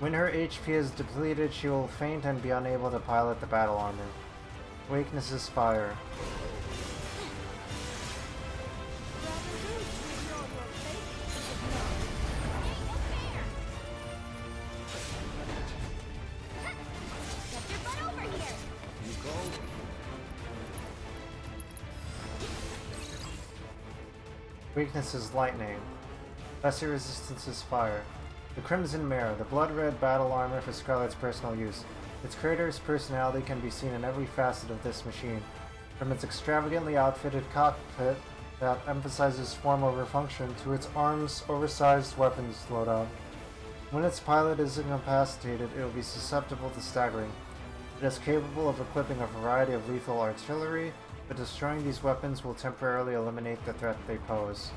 When her HP is depleted, she will faint and be unable to pilot the battle armor. Weakness is fire. Get your butt over here. You go. Weakness is lightning. Lesser resistance is fire. The Crimson Mirror, the blood-red battle armor for Scarlet's personal use. Its creator's personality can be seen in every facet of this machine, from its extravagantly outfitted cockpit that emphasizes form over function to its arm's oversized weapons loadout. When its pilot is incapacitated, it will be susceptible to staggering. It is capable of equipping a variety of lethal artillery, but destroying these weapons will temporarily eliminate the threat they pose.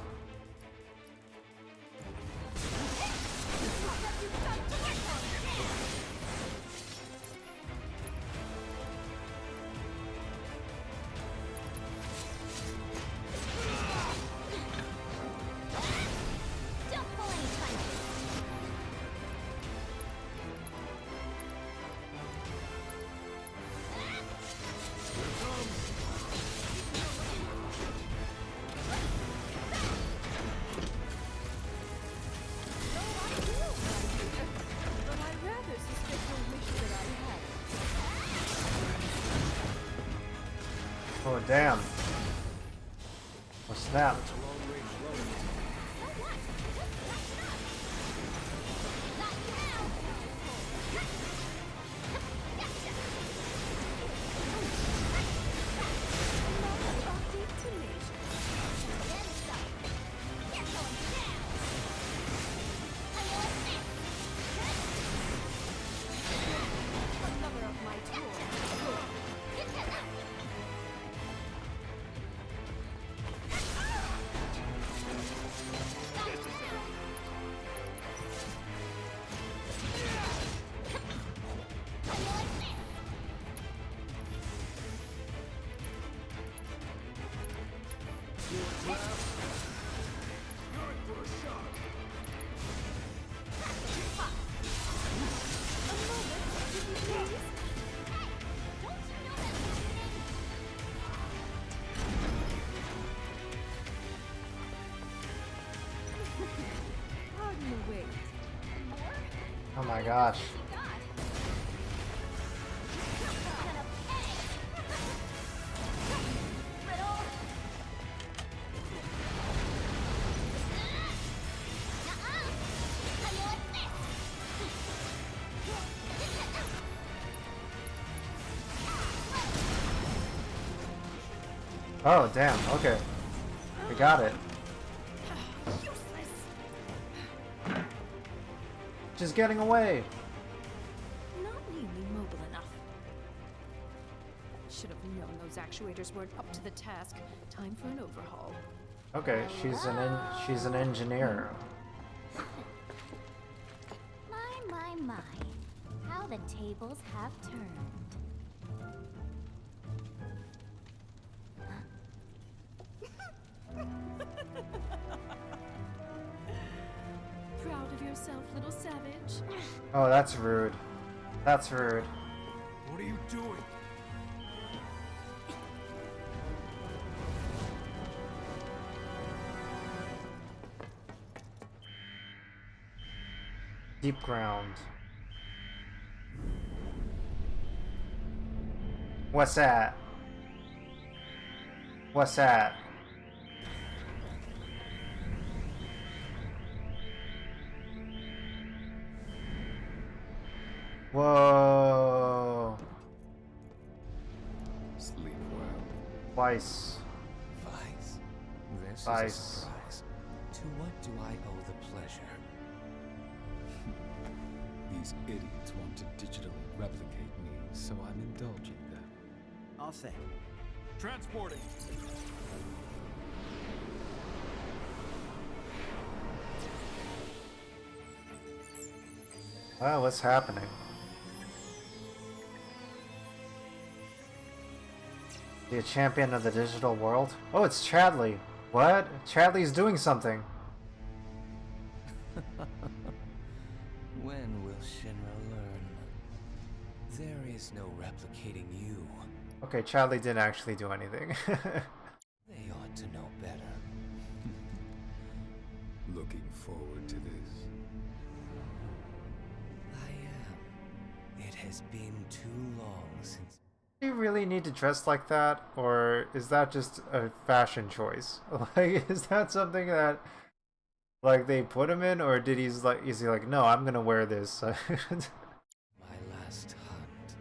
Oh damn. Oh snap. Oh my gosh. Oh damn, okay. We got it. Just getting away. Not nearly mobile enough. Should have known those actuators weren't up to the task. Time for an overhaul. Okay, she's an engineer. My. How the tables have turned. Proud of yourself, little savage? Oh, that's rude. That's rude. What are you doing? Deep ground. What's that? What's that? Whoa. Sleep well. Twice. Vice. This is a Vice. surprise. To what do I owe the pleasure? These idiots want to digitally replicate me, so I'm indulging them. All set. Transporting! Well, what's happening? The champion of the digital world? Oh, it's Chadley. What? Chadley's doing something. When will Shinra learn? There is no replicating you. Okay, Chadley didn't actually do anything. They ought to know better. Looking forward to this. I am. It has been too long since... Do you really need to dress like that? Or is that just a fashion choice? Like, is that something that, like, they put him in? Or did is he like, no, I'm gonna wear this? My last hunt.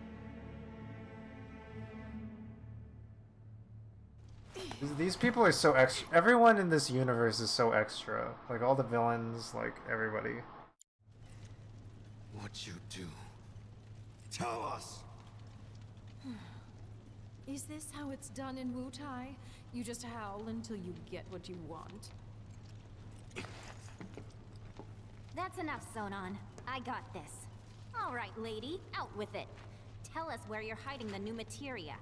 These people are so extra. Everyone in this universe is so extra. Like, all the villains, like, everybody. What you do? Tell us! Is this how it's done in Wutai? You just howl until you get what you want? That's enough, Sonon. I got this. All right, lady, out with it. Tell us where you're hiding the new materia.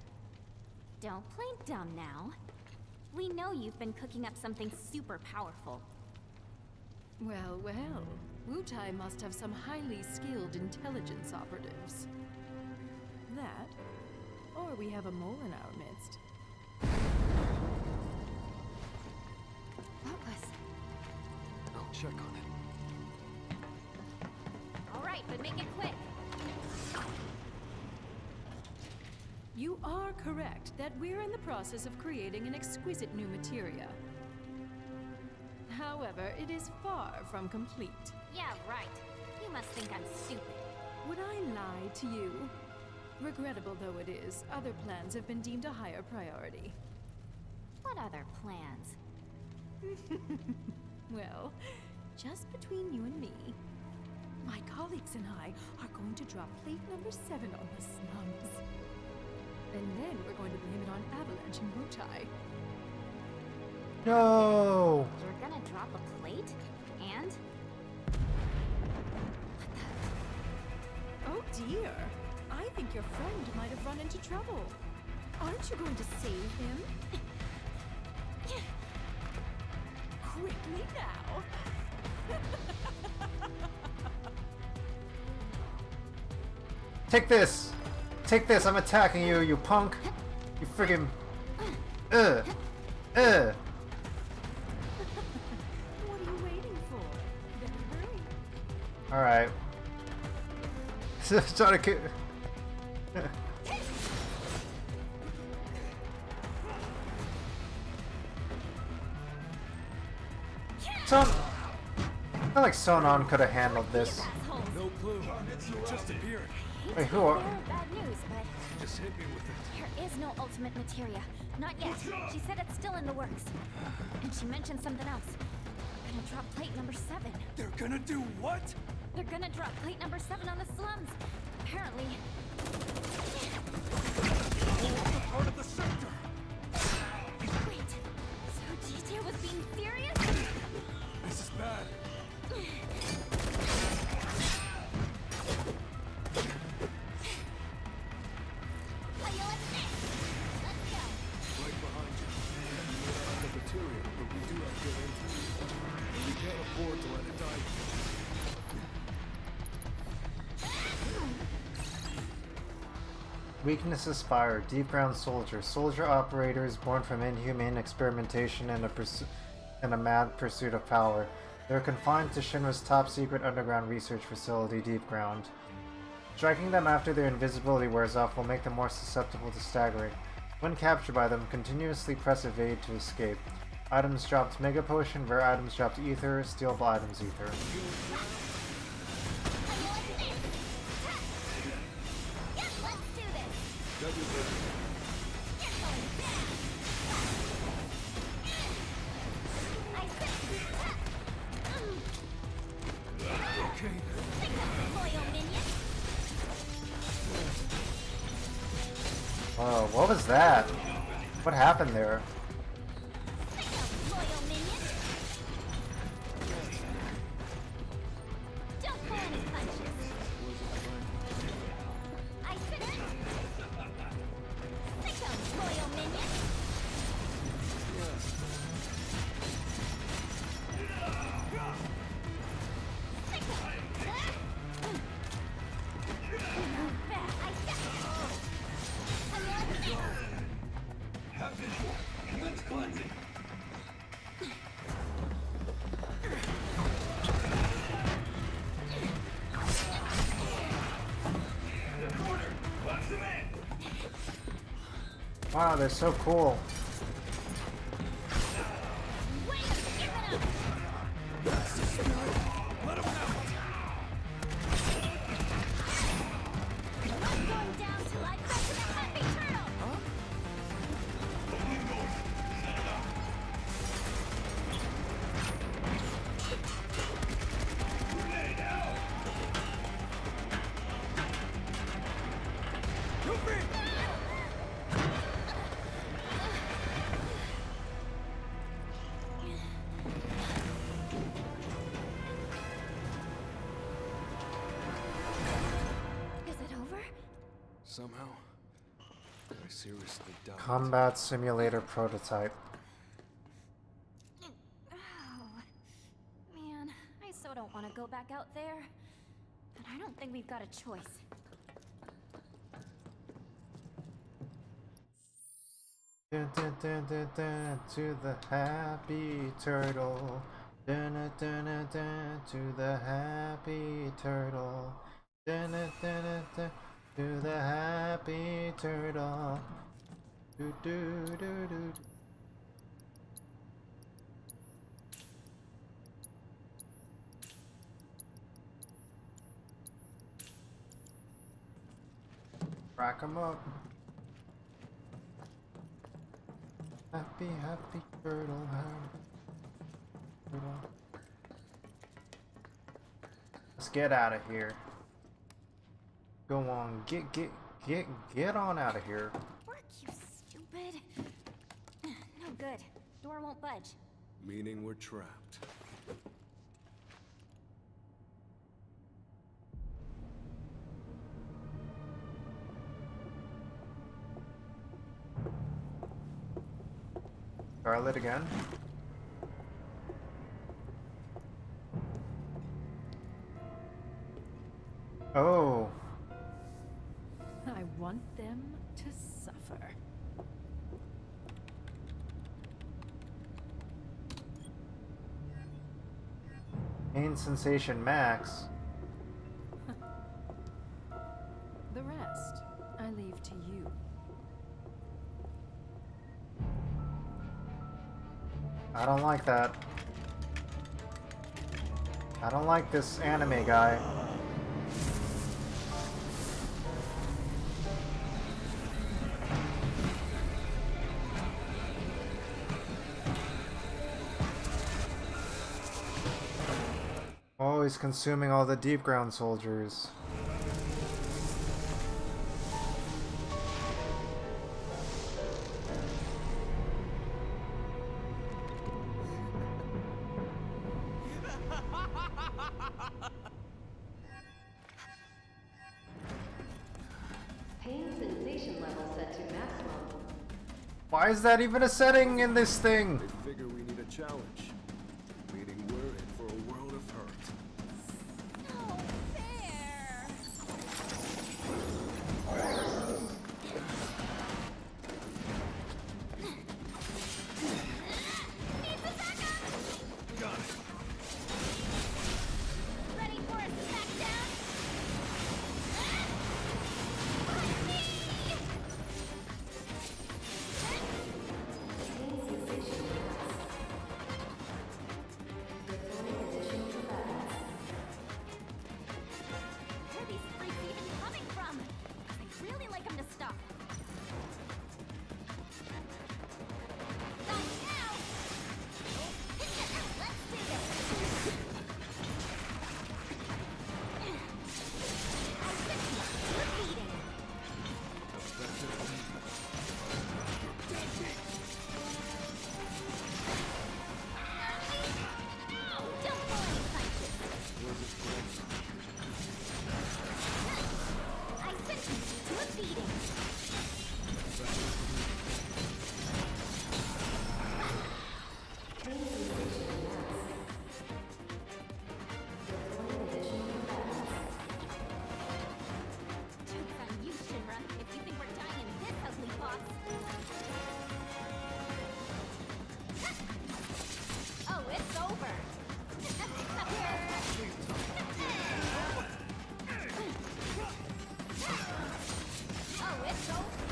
Don't play dumb now. We know you've been cooking up something super powerful. Well, well. Wutai must have some highly skilled intelligence operatives. That, or we have a mole in our midst. What was... I'll check on it. All right, but make it quick. You are correct that we're in the process of creating an exquisite new materia. However, it is far from complete. Yeah, right. You must think I'm stupid. Would I lie to you? Regrettable though it is, other plans have been deemed a higher priority. What other plans? Well, just between you and me, my colleagues and I are going to drop plate number 7 on the slums. And then we're going to blame it on Avalanche and Wutai. No! You're gonna drop a plate? And? Oh dear! I think your friend might have run into trouble. Aren't you going to save him? Quickly now! Take this! Take this! I'm attacking you, you punk! You friggin'... Ugh! Ugh! What are you waiting for? Better hurry. Alright. Trying to kill... I feel like Sonon could have handled this. Assholes. No clue. It just appeared. Wait, who are... Bad news, but Just hit me with it. there is no ultimate materia. Not yet. She said it's still in the works. And she mentioned something else. They're gonna drop plate number 7. They're gonna do what? They're gonna drop plate number 7 on the slums. Apparently. Part of the sector. Wait. So DJ was being serious? This is bad. How you like this? Let's go. Right behind you. We don't have the material, but we do have good intel. We can't afford to let it die. Weaknesses fire. Deep ground soldier. Soldier operators born from inhumane experimentation and a mad pursuit of power. They are confined to Shinra's top secret underground research facility, Deep Ground. Striking them after their invisibility wears off will make them more susceptible to staggering. When captured by them, continuously press evade to escape. Items dropped Mega Potion, rare items dropped Ether, stealable items Ether. How you like this? Yeah, let's do this. You're going back. I said, Okay. pick up, loyal minion. Oh, what was that? What happened there? Pick up, loyal minion. Don't pull any punches. I said, pick up, loyal minion. Pick up. Back. I said, how you like this? Wow, they're so cool. Way to give it up. I'm going down till I get to the happy turtle. Somehow, I seriously doubt it. Combat simulator prototype. Oh, man, I so don't want to go back out there. But I don't think we've got a choice. Dun, dun, dun, dun, dun, to the happy turtle. Dun, dun, dun, dun, dun, to the happy turtle. Dun, dun, dun, dun, dun, to the happy turtle. Do, do, do, do. Rack 'em up. Happy, happy turtle, happy turtle. Let's get out of here. Go on, get on out of here. Work, you stupid. No good. Door won't budge. Meaning we're trapped. Scarlet again. Oh. I want them to suffer. Pain sensation max. The rest, I leave to you. I don't like that. I don't like this anime guy. Oh, he's consuming all the deep ground soldiers. Pain sensation level set to maximum. Why is that even a setting in this thing? They figure we need a challenge. Meaning we're in for a world of hurt. No fair. Got it. Ready for a smackdown? Where are these freaks even coming from? I'd really like them to stop. Not now! Let's do this! Repeating. Don't pull any punches. I sentence you to a beating. Joke's on you, Shinra, if you think we're dying in this ugly boss. Oh, it's over. Oh, it's over.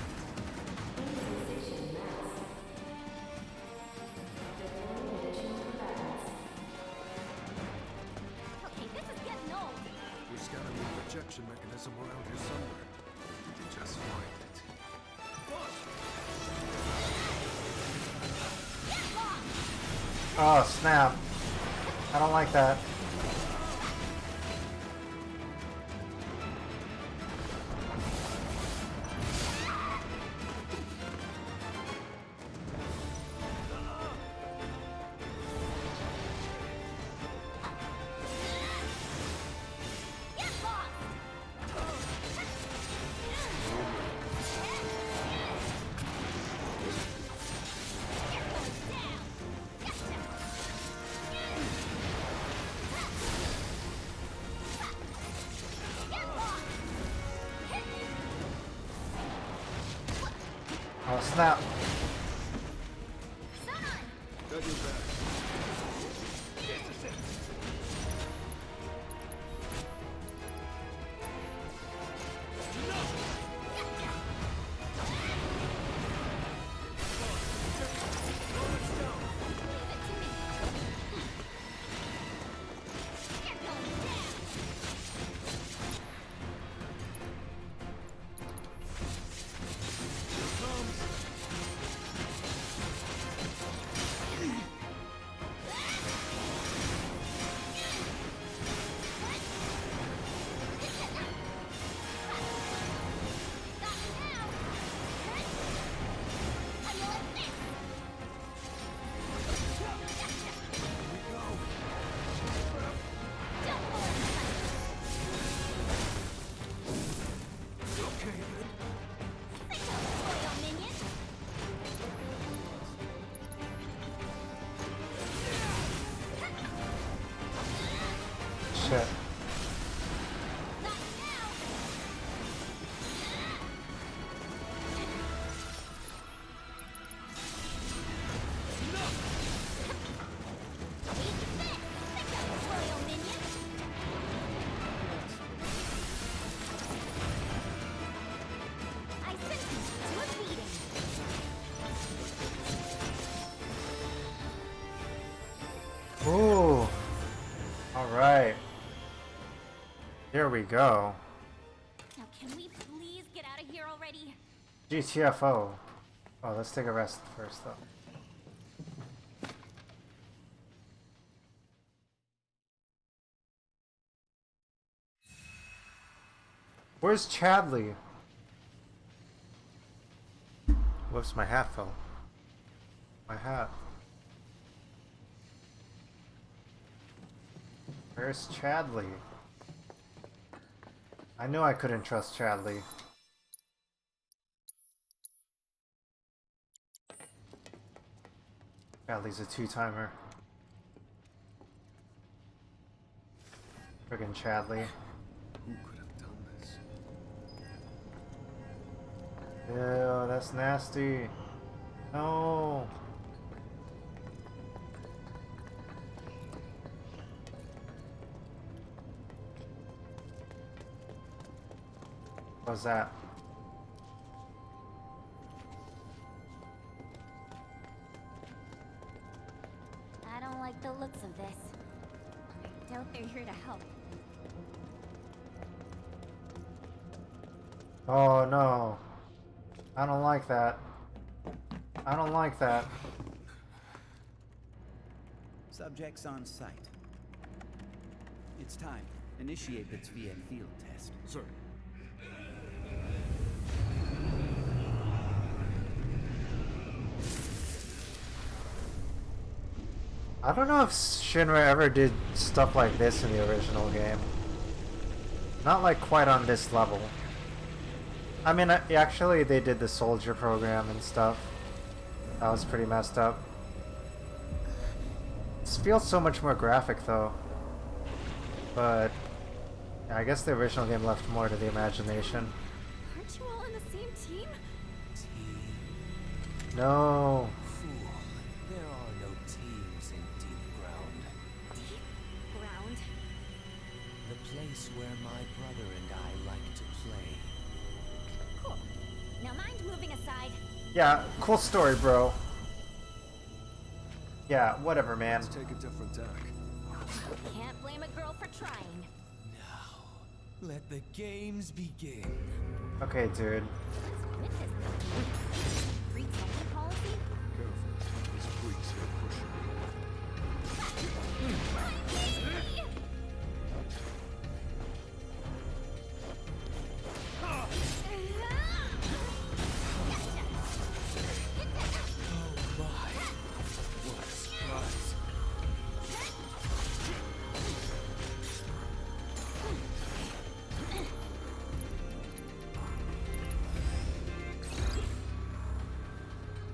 Okay, this is getting old. There's gotta be a projection mechanism around here somewhere. We can just find it. Get lost! Oh, snap. I don't like that. Get lost! Oh snap! Got your back. Shit. Ooh. Alright. Here we go. Now can we please get out of here already? GTFO. Oh, let's take a rest first though. Where's Chadley? Whoops, my hat fell. My hat. Where's Chadley? I knew I couldn't trust Chadley. Chadley's a two-timer. Friggin' Chadley. Who could have done this? Ew, that's nasty. No. What's that? I don't like the looks of this. I doubt they're here to help. Oh no. I don't like that. I don't like that. Subjects on site. It's time. Initiate the VII field test. Sir. I don't know if Shinra ever did stuff like this in the original game. Not like quite on this level. I mean, actually they did the soldier program and stuff. That was pretty messed up. This feels so much more graphic though. But yeah, I guess the original game left more to the imagination. Aren't you all on the same team? No. Fool. There are no teams in deep ground. Deep ground? The place where my brother and I like to play. Cool. Now mind moving aside. Yeah, cool story, bro. Yeah, whatever, man. Let's take a different tack. Can't blame a girl for trying. Now, let the games begin. Okay, dude. What's with this? Free testing policy? Careful. These freaks here pushing. Oh my. What a surprise.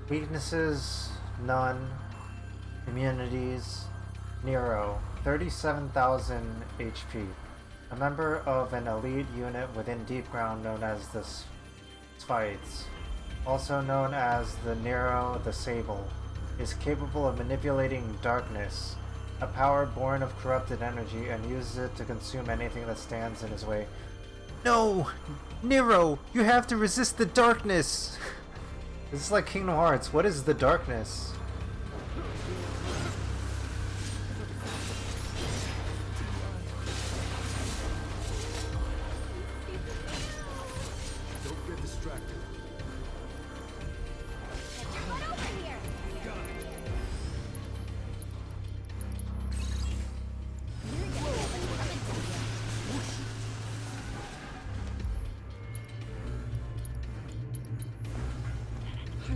Weaknesses, none. Immunities, Nero, 37,000 HP. A member of an elite unit within Deep Ground known as the Sphites. also known as the Nero the Sable, is capable of manipulating darkness, a power born of corrupted energy, and uses it to consume anything that stands in his way. No! Nero! You have to resist the darkness! This is like Kingdom Hearts. What is the darkness? Don't get distracted. Get over here! You're gonna get what's coming to you.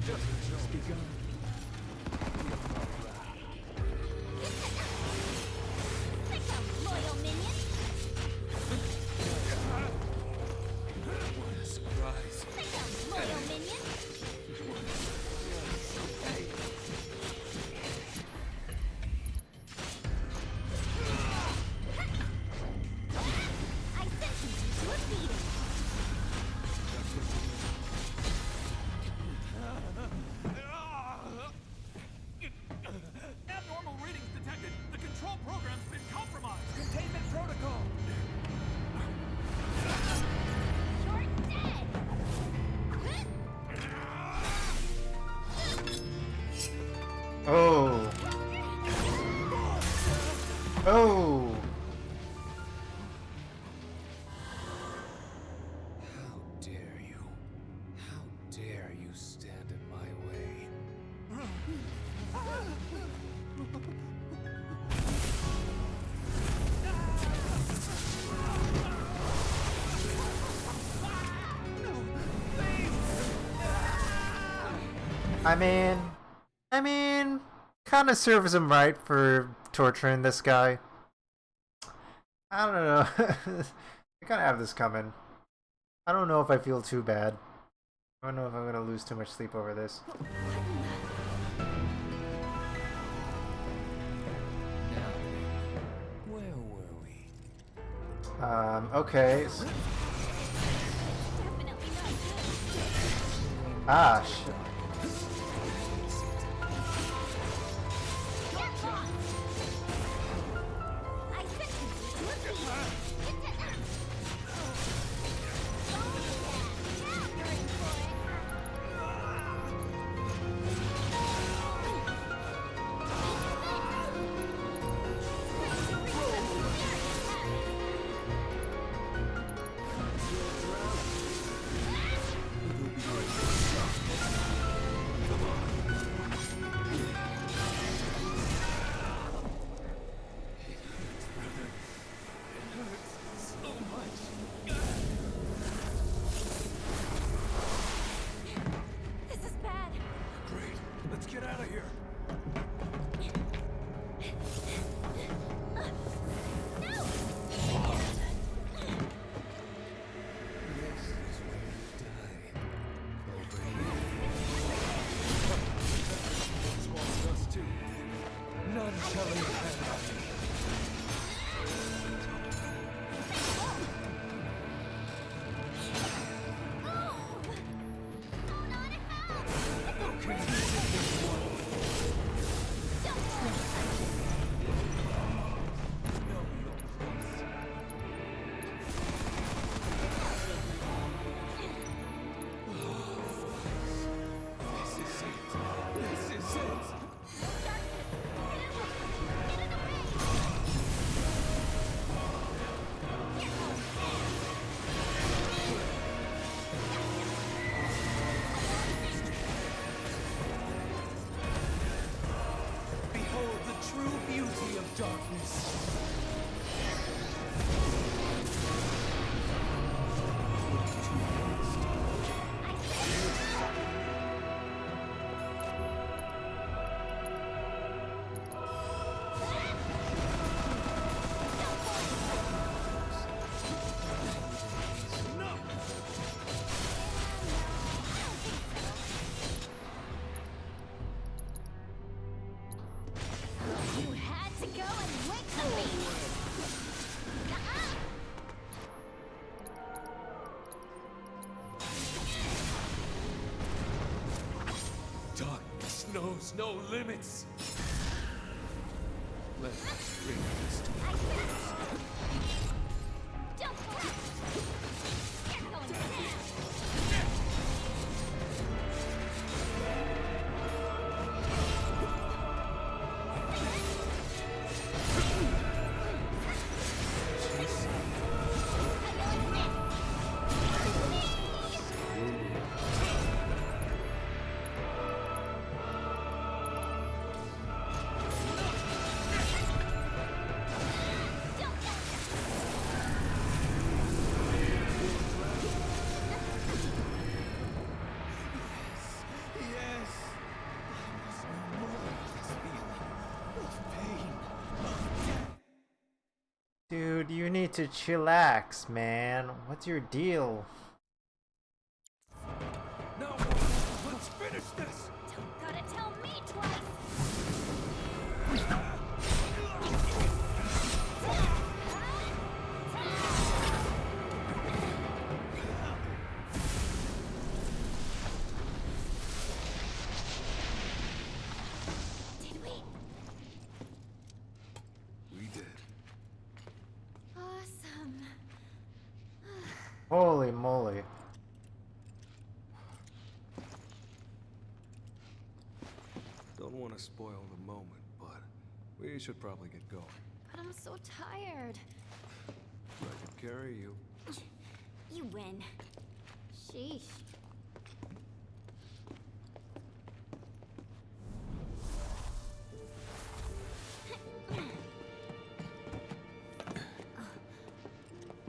Just begun. Pick up, loyal minion! What a surprise. Pick up, loyal minion! I sentence you to a beating! Abnormal readings detected. The control program's been compromised. Containment protocol. You're dead! Oh! Oh! How dare you? How dare you stand in my way? I mean, kind of serves him right for torturing this guy. I don't know. I kind of have this coming. I don't know if I feel too bad. I don't know if I'm gonna lose too much sleep over this. Now, where were we? Okay. Definitely not good. Ah, shit. Get lost! I sentence you to a beating! Get to that! Oh yeah! Now you're in for it! This is bad! Great. Let's get out of here. No! This is where you die. Over here. Swallows us too. None shall impede us. Hold on, help! Okay, this is one. Darkness knows no limits. Let us bring this to a close. Don't crash! You're going down! Yes! I must know more of this feeling of pain, of death. Dude, you need to chillax, man. What's your deal? Now, let's finish this! Don't gotta tell me twice! Did we? We did. Awesome. Holy moly. Don't want to spoil the moment, but we should probably get going. But I'm so tired. I can carry you. You win. Sheesh.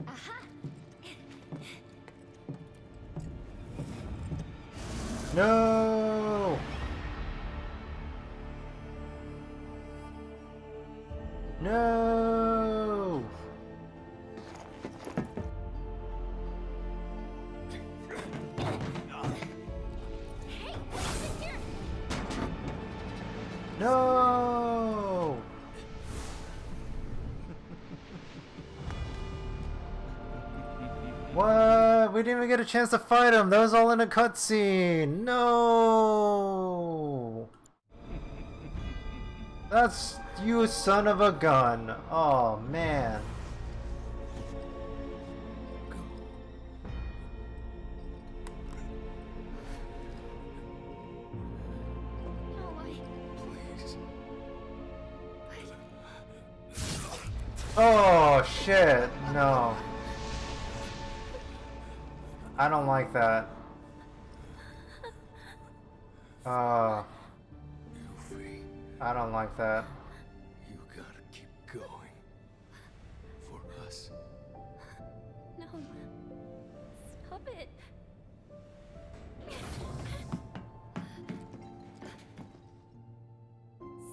Aha! No! No! Hey, what's here? No! What? We didn't even get a chance to fight him. That was all in a cutscene. No! That's you, son of a gun. Oh man. No, Please. Oh shit. No. I don't like that. Yuffie, I don't like that. you gotta keep going. For us. No. Stop it.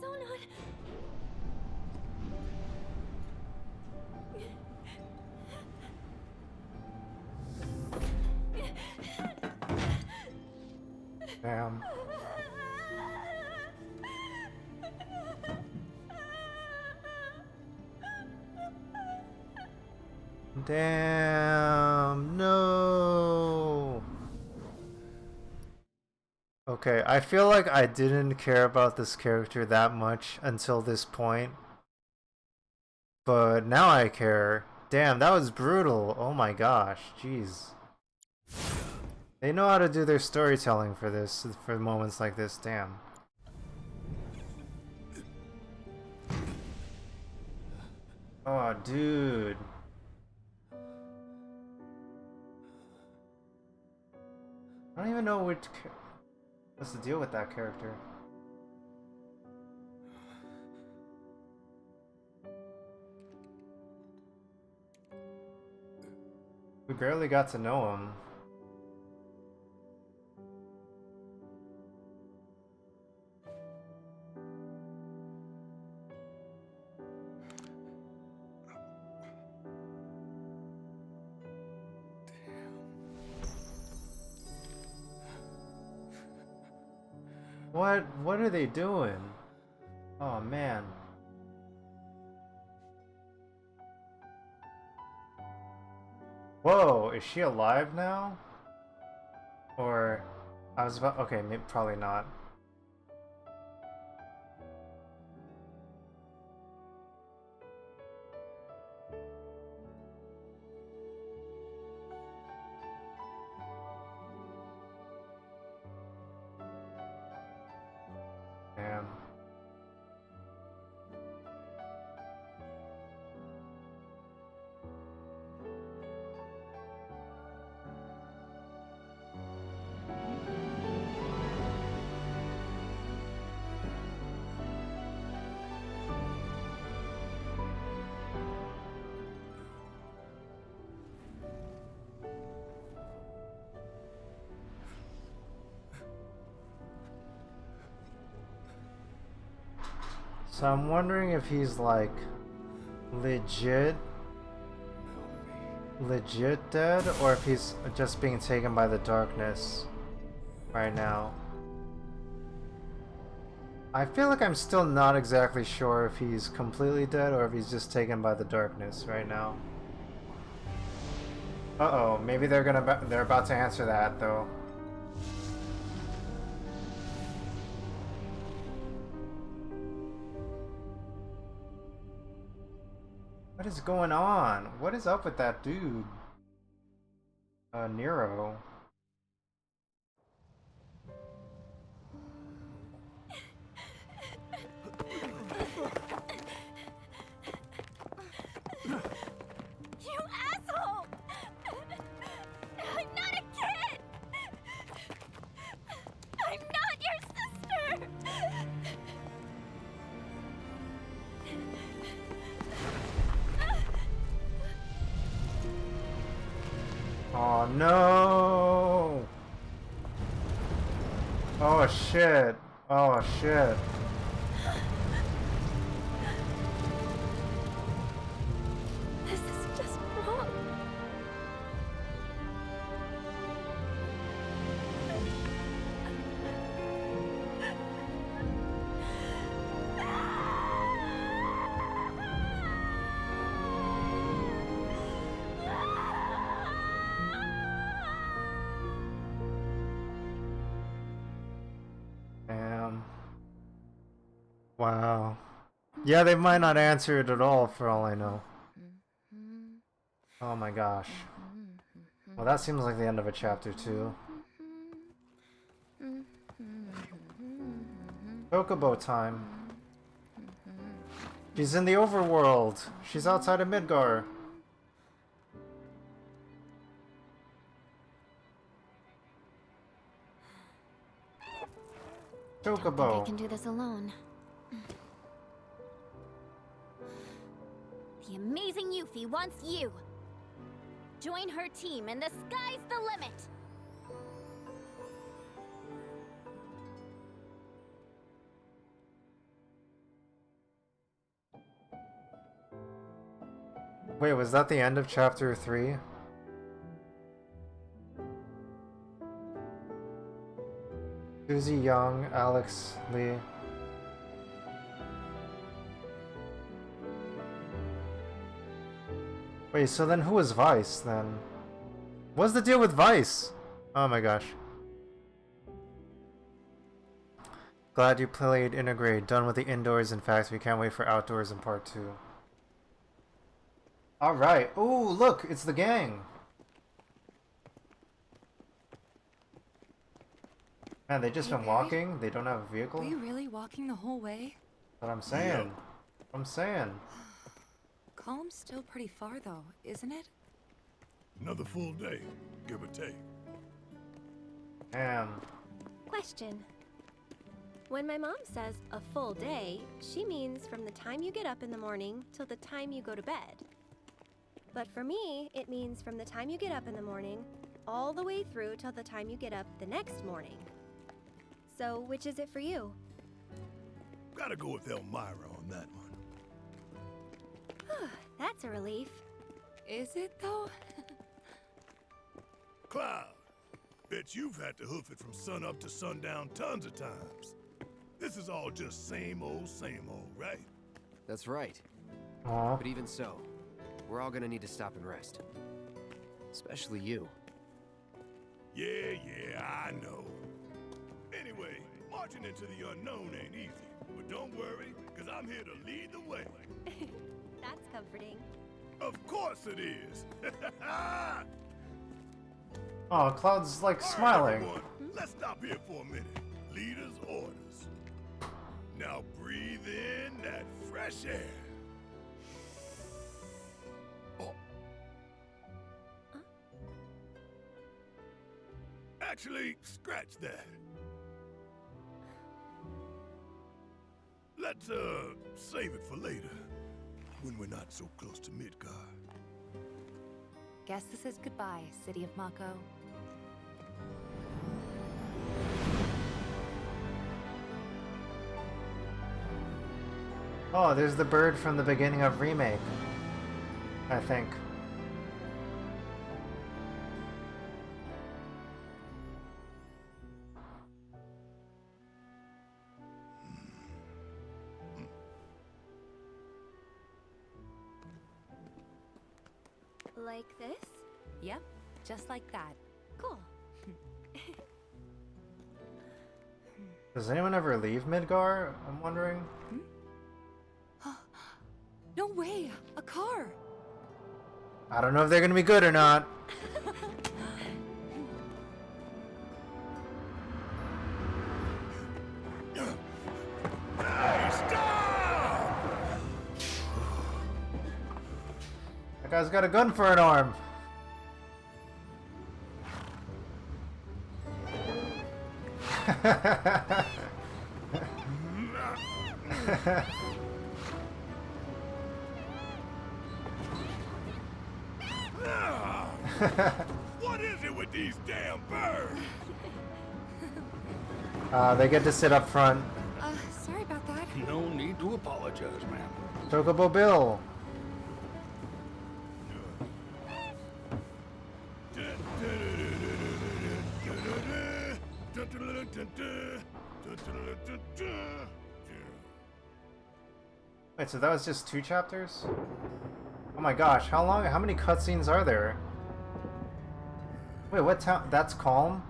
Sonon. Damn. Damn. No. Okay, I feel like I didn't care about this character that much until this point. But now I care. Damn, that was brutal. Oh my gosh. Jeez. They know how to do their storytelling for this, for moments like this. Damn. Oh, dude. I don't even know what's the deal with that character. We barely got to know him. What are they doing? Oh man. Whoa, is she alive now? Or I was about, okay, maybe, probably not. So I'm wondering if he's like legit dead, or if he's just being taken by the darkness right now. I feel like I'm still not exactly sure if he's completely dead or if he's just taken by the darkness right now. Uh-oh, maybe they're about to answer that though. What is going on? What is up with that dude? Nero. You asshole! I'm not a kid! I'm not your sister! Oh no! Oh shit! Oh shit! This is just wrong. Damn. Wow. Yeah, they might not answer it at all for all I know. Oh my gosh. Well, that seems like the end of a chapter too. Chocobo time. She's in the overworld. She's outside of Midgar. I Chocobo. can do this alone. The amazing Yuffie wants you. Join her team and the sky's the limit. Wait, was that the end of chapter 3? Susie Young, Alex Lee. Wait, so then who was Vice then? What's the deal with Vice? Oh my gosh. Glad you played Intergrade. Done with the indoors. In fact, we can't wait for outdoors in part 2. Alright. Ooh, look! It's the gang! Man, they just been walking? They don't have a vehicle? Were you really walking the whole way? That's what I'm saying. I'm saying. Calm's still pretty far though, isn't it? Another full day, give or take. Damn. Question. When my mom says a full day, she means from the time you get up in the morning till the time you go to bed. But for me, it means from the time you get up in the morning all the way through till the time you get up the next morning. So, which is it for you? Gotta go with Elmira on that one. That's a relief. Is it though? Cloud, bet you've had to hoof it from sun up to sundown tons of times. This is all just same old, right? That's right. Aw. But even so, we're all gonna need to stop and rest. Especially you. Yeah, I know. Anyway, marching into the unknown ain't easy. But don't worry, because I'm here to lead the way. That's comforting. Of course it is. Oh, Cloud's like All right, smiling. everyone, let's stop here for a minute. Leader's orders. Now breathe in that fresh air. Oh. Actually, scratch that. Let's, save it for later. When we're not so close to Midgar. Guess this is goodbye, City of Mako. Oh, there's the bird from the beginning of Remake, I think. Like this? Yep, just like that. Cool. Does anyone ever leave Midgar? I'm wondering. No way! A car! I don't know if they're gonna be good or not. Hey, stop! That guy's got a gun for an arm. What is it with these damn birds? They get to sit up front. Sorry about that. No need to apologize, ma'am. Chocobo Bill. Wait, so that was just 2 chapters? Oh my gosh, how long? How many cutscenes are there? Wait, what town? That's Calm?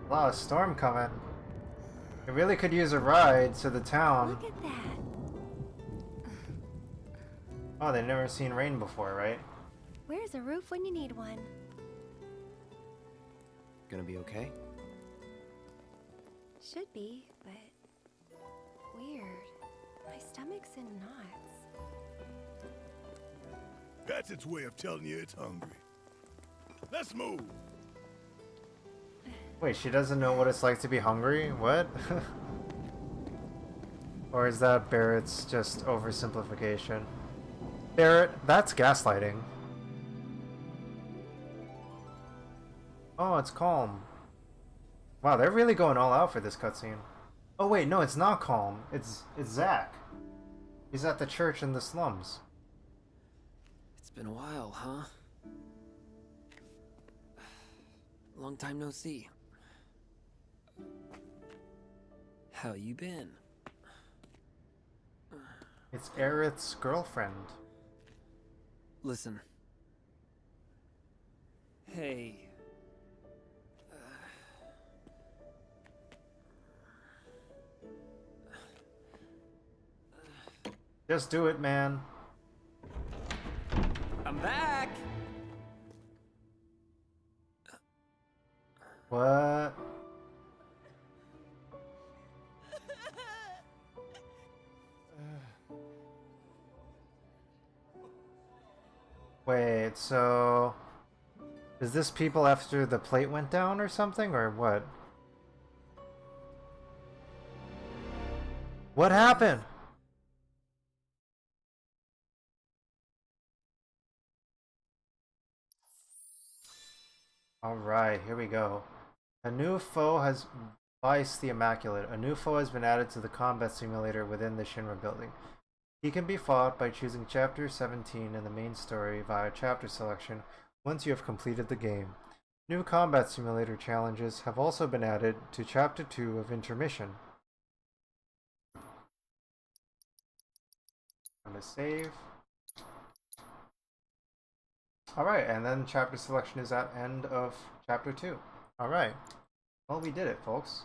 Wow, a storm coming. I really could use a ride to the town. Look at that. Oh, they've never seen rain before, right? Where's a roof when you need one? Gonna be okay? Should be, but weird. My stomach's in knots. That's its way of telling you it's hungry. Let's move. Wait, she doesn't know what it's like to be hungry? What? Or is that Barrett's just oversimplification? Barrett, that's gaslighting. Oh, it's Calm. Wow, they're really going all out for this cutscene. Oh wait, no, it's not Calm. It's Zach. He's at the church in the slums. It's been a while, huh? Long time no see. How you been? It's Aerith's girlfriend. Listen. Hey. Just do it, man. I'm back! What? Wait, so... Is this people after the plate went down or something, or what? What happened? Alright, here we go. A new foe has... Vice the Immaculate. A new foe has been added to the combat simulator within the Shinra building. He can be fought by choosing Chapter 17 in the main story via chapter selection once you have completed the game. New combat simulator challenges have also been added to Chapter 2 of Intermission. I'm gonna save. Alright, and then chapter selection is at end of Chapter 2. Alright. Well, we did it, folks.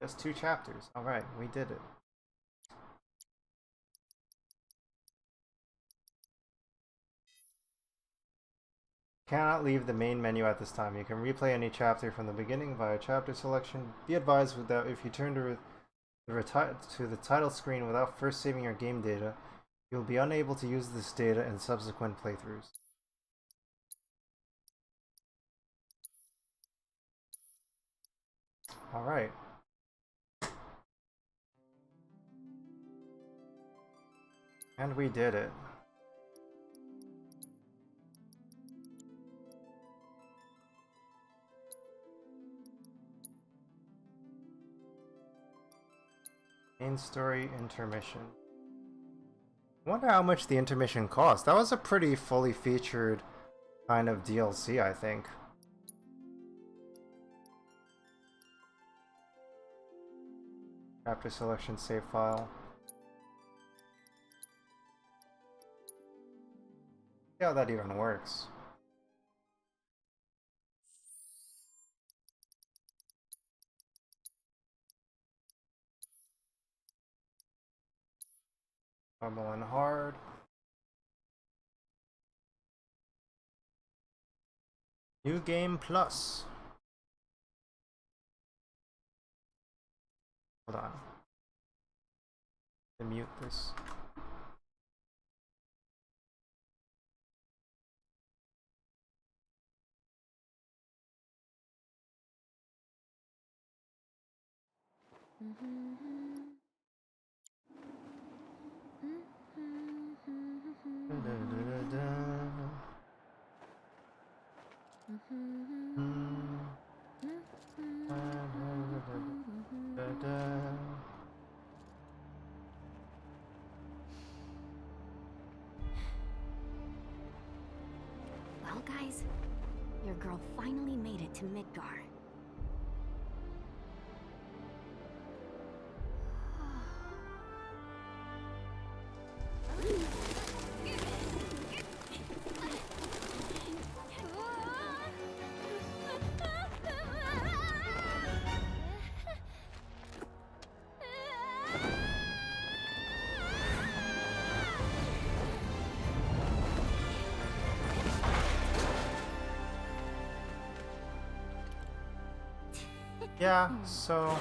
Just 2 chapters. Alright, we did it. Cannot leave the main menu at this time. You can replay any chapter from the beginning via chapter selection. Be advised that if you turn to the title screen without first saving your game data, you will be unable to use this data in subsequent playthroughs. Alright. And we did it. Main story intermission. I wonder how much the intermission cost. That was a pretty fully featured kind of DLC, I think. Chapter selection save file. See how that even works. Normal and hard. New game plus. Hold on. Let me mute this. Well, guys, your girl finally made it to Midgar. Yeah, so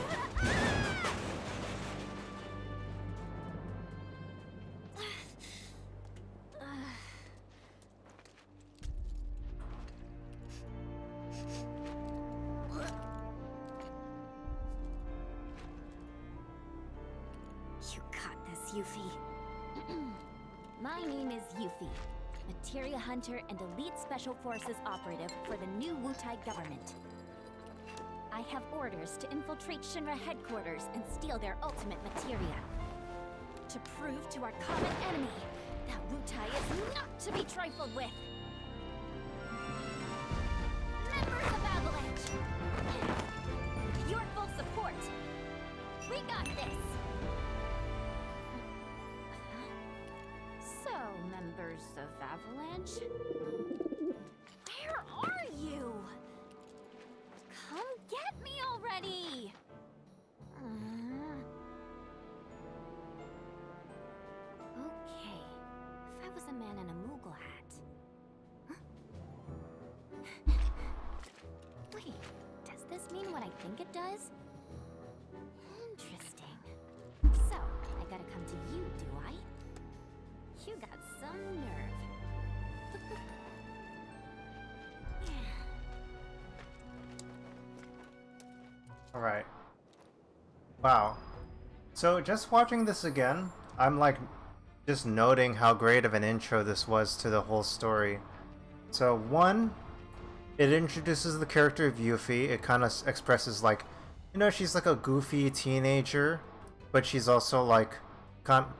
You got this, Yuffie. My name is Yuffie, Materia Hunter and Elite Special Forces operative for the new Wutai government. I have orders to infiltrate Shinra headquarters and steal their ultimate materia. To prove to our common enemy that Wutai is not to be trifled with. Members of Avalanche! With your full support, we got this! So, members of Avalanche, where are you? Come get me already! Okay, if I was a man in a Moogle hat. Huh? Wait, does this mean what I think it does? Interesting. So, I gotta come to you, do I? You got some nerve. alright. Wow. So just watching this again, I'm like just noting how great of an intro this was to the whole story. So one, it introduces the character of Yuffie. It kind of expresses like, you know, she's like a goofy teenager, but she's also like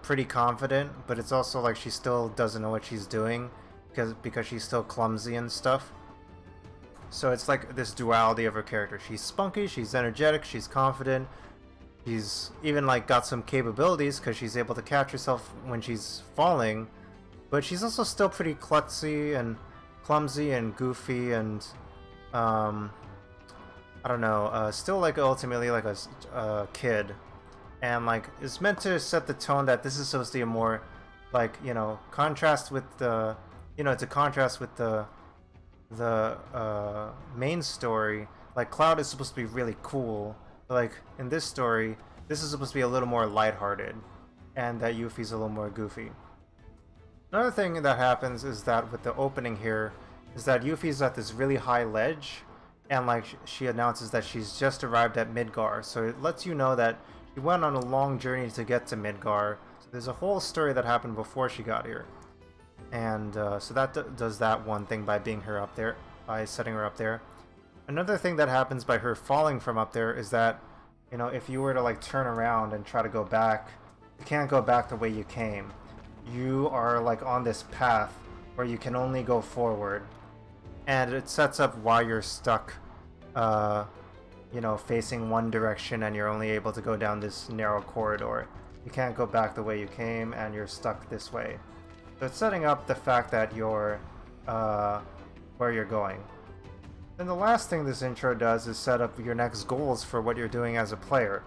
pretty confident, but it's also like she still doesn't know what she's doing because she's still clumsy and stuff. So it's like this duality of her character. She's spunky, she's energetic, she's confident. She's even like got some capabilities because she's able to catch herself when she's falling, but she's also still pretty klutzy and clumsy and goofy and I don't know, still like ultimately like a kid, and like it's meant to set the tone that this is supposed to be a more like, you know, contrast with the, you know, to contrast with the main story. Like Cloud is supposed to be really cool, but like in this story this is supposed to be a little more lighthearted, and that Yuffie's a little more goofy. Another thing that happens is that with the opening here is that Yuffie's at this really high ledge, and like she announces that she's just arrived at Midgar, so it lets you know that she went on a long journey to get to Midgar. So there's a whole story that happened before she got here, and so that does that one thing by being her up there, by setting her up there. Another thing that happens by her falling from up there is that you know, if you were to like turn around and try to go back, you can't go back the way you came. You are like on this path where you can only go forward, and it sets up why you're stuck, you know, facing one direction, and you're only able to go down this narrow corridor. You can't go back the way you came, and you're stuck this way. So it's setting up the fact that you're where you're going. And the last thing this intro does is set up your next goals for what you're doing as a player.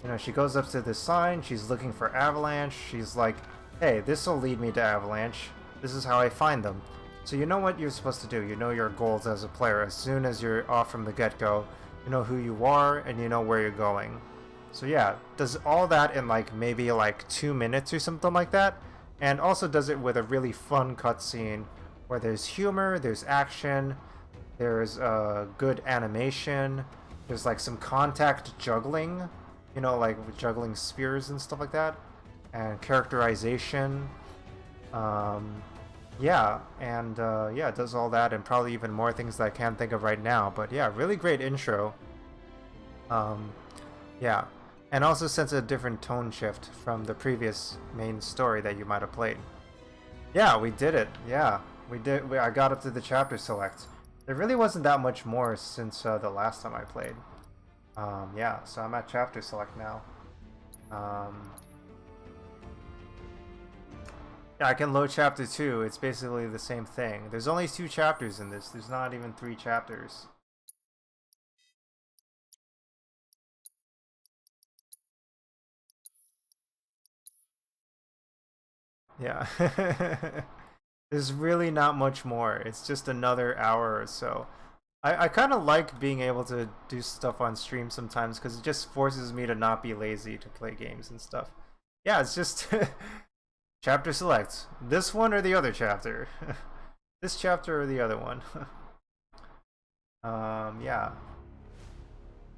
You know, she goes up to this sign, she's looking for Avalanche, she's like, hey, this will lead me to Avalanche, this is how I find them. So you know what you're supposed to do, you know your goals as a player. As soon as you're off from the get-go, you know who you are and you know where you're going. So yeah, does all that in like maybe like 2 minutes or something like that, and also does it with a really fun cutscene where there's humor, there's action, there's good animation, there's like some contact juggling, you know, like juggling spheres and stuff like that, and characterization. Yeah, and yeah, it does all that and probably even more things that I can't think of right now. But yeah, really great intro. Yeah, and also sets a different tone shift from the previous main story that you might have played. Yeah, we did it. Yeah, we did. I got up to the chapter select. There really wasn't that much more since the last time I played. Yeah, so I'm at chapter select now. Yeah, I can load chapter 2. It's basically the same thing. There's only 2 chapters in this. There's not even 3 chapters. Yeah. There's really not much more. It's just another hour or so. I kind of like being able to do stuff on stream sometimes because it just forces me to not be lazy to play games and stuff. Yeah, it's just chapter select. This one or the other chapter. This chapter or the other one. Yeah.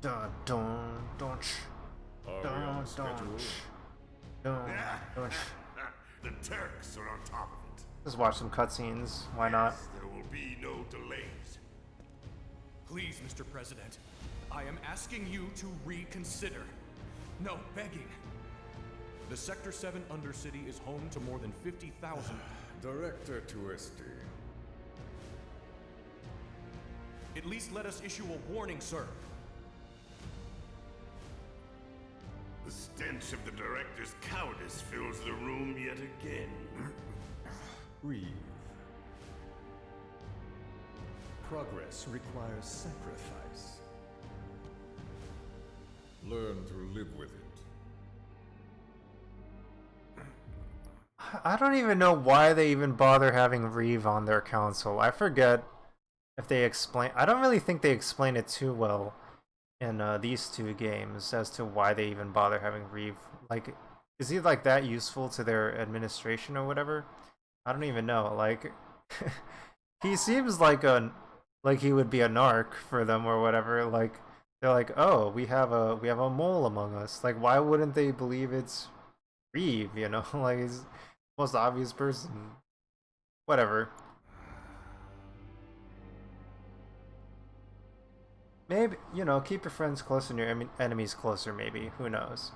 Dun dun dun dun dun dun dun. The Turks are on top of it. Just watch some cutscenes. Why not? There will be no delays. Please, Mr. President, I am asking you to reconsider. No, begging. The Sector 7 Undercity is home to more than 50,000... Director Twisty. At least let us issue a warning, sir. The stench of the director's cowardice fills the room yet again. Breathe. Progress requires sacrifice. Learn to live with it. I don't even know why they even bother having Reeve on their council. I forget if they explain. I don't really think they explain it too well in these 2 games as to why they even bother having Reeve. Like, is he like that useful to their administration or whatever? I don't even know. Like, he seems like he would be a narc for them or whatever. Like, they're like, oh, we have a mole among us. Like, why wouldn't they believe it's Reeve? You know, like he's the most obvious person. Whatever. Maybe, you know, keep your friends close and your enemies closer, maybe. Who knows?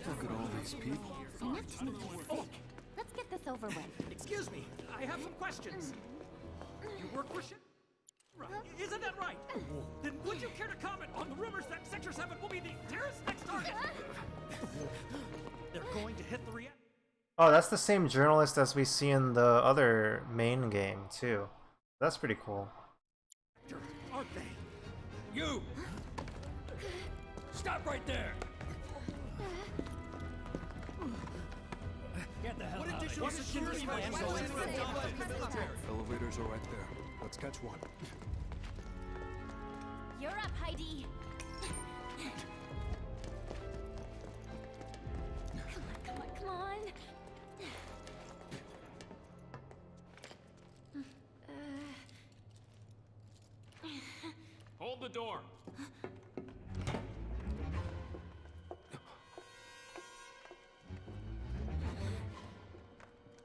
Look at all these people. Enough to make you sick. Let's get this over with. Excuse me, I have some questions. You work for right? Isn't that right? Then would you care to comment on the rumors that Sector 7 will be the terrorist next target? They're going to hit the reactor. Oh, that's the same journalist as we see in the other main game, too. That's pretty cool. Aren't they? You! Stop right there! Get the hell out of here. What security plans going for Elevators are right there. Let's catch one. You're up, Heidi. Come on, come on. Hold the door.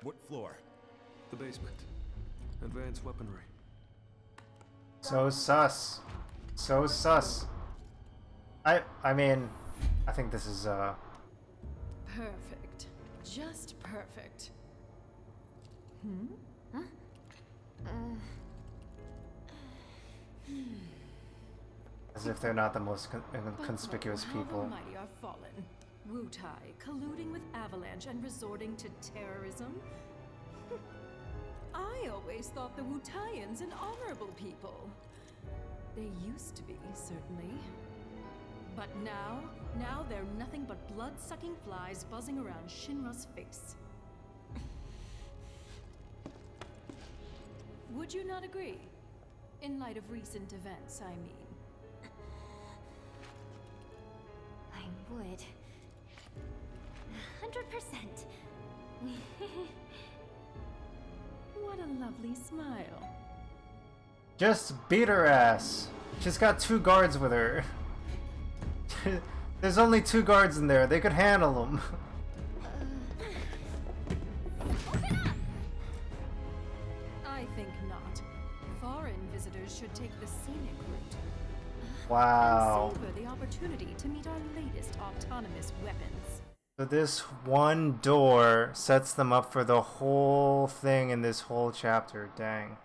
What floor? The basement. Advanced weaponry. So sus. So sus. I mean, I think this is Perfect. Just perfect. Huh? as if they're not the most conspicuous How people. the mighty are fallen. Wutai colluding with Avalanche and resorting to terrorism? I always thought the Wutaians an honorable people. They used to be, certainly. But now they're nothing but blood-sucking flies buzzing around Shinra's face. Would you not agree? In light of recent events, I mean. I would. 100%. What a lovely smile. Just beat her ass. She's got 2 guards with her. There's only 2 guards in there. They could handle them. I think not. Foreign visitors should take the scenic route. Wow. And savor the opportunity to meet our latest autonomous weapons. So this one door sets them up for the whole thing in this whole chapter. Dang.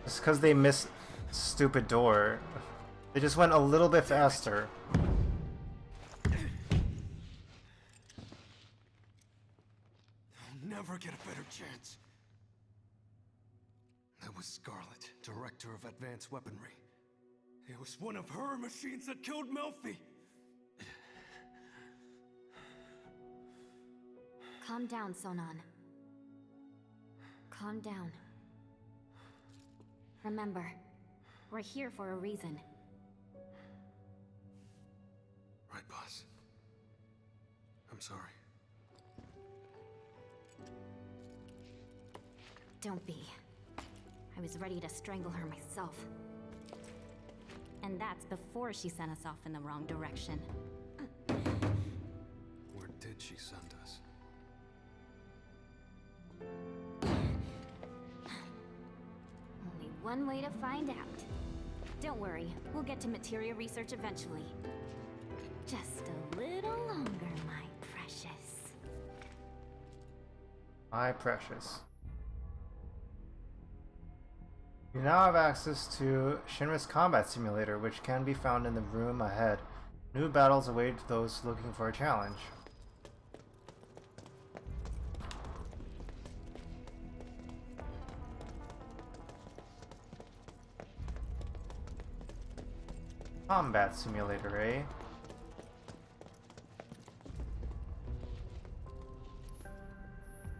Just because they missed stupid door. They just went a little bit faster. I'll never get a better chance. That was Scarlet, Director of Advanced Weaponry. It was one of her machines that killed Melfi. Calm down, Sonon. Calm down. Remember, we're here for a reason. Right, boss. I'm sorry. Don't be. I was ready to strangle her myself. And that's before she sent us off in the wrong direction. Where did she send us? Only one way to find out. Don't worry, we'll get to materia research eventually. Just a little longer, my precious. My precious. You now have access to Shinra's Combat Simulator, which can be found in the room ahead. New battles await those looking for a challenge. Combat Simulator, eh?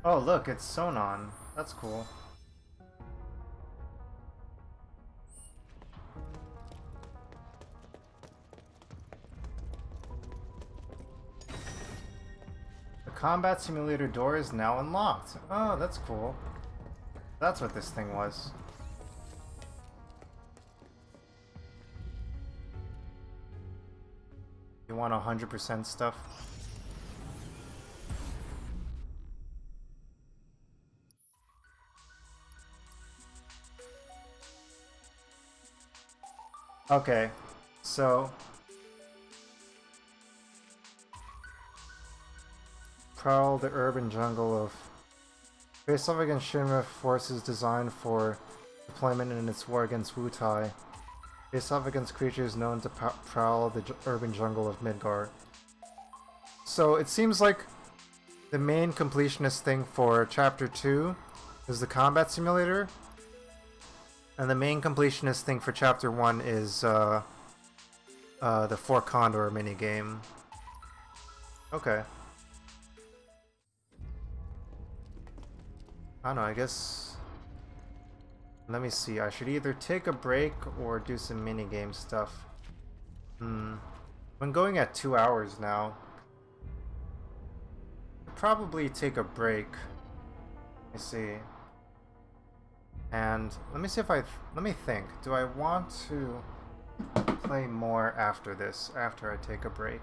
Oh, look, it's Sonon. That's cool. The Combat Simulator door is now unlocked. Oh, that's cool. That's what this thing was. You want 100% stuff? Okay, so prowl the urban jungle of face off against Shinra forces designed for deployment in its war against Wutai. Face off against creatures known to prowl the urban jungle of Midgar. So it seems like the main completionist thing for Chapter 2 is the combat simulator. And the main completionist thing for Chapter 1 is the Four Condor minigame. Okay. I don't know, I guess... Let me see, I should either take a break or do some minigame stuff. I'm going at 2 hours now. I'll probably take a break. Let me see. And let me see if let me think. Do I want to play more after this, after I take a break?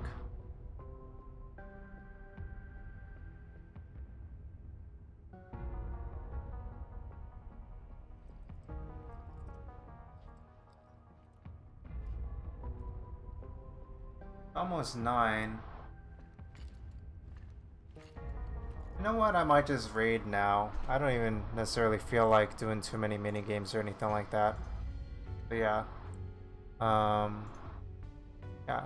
Almost 9. You know what? I might just raid now. I don't even necessarily feel like doing too many mini games or anything like that. But yeah. Yeah.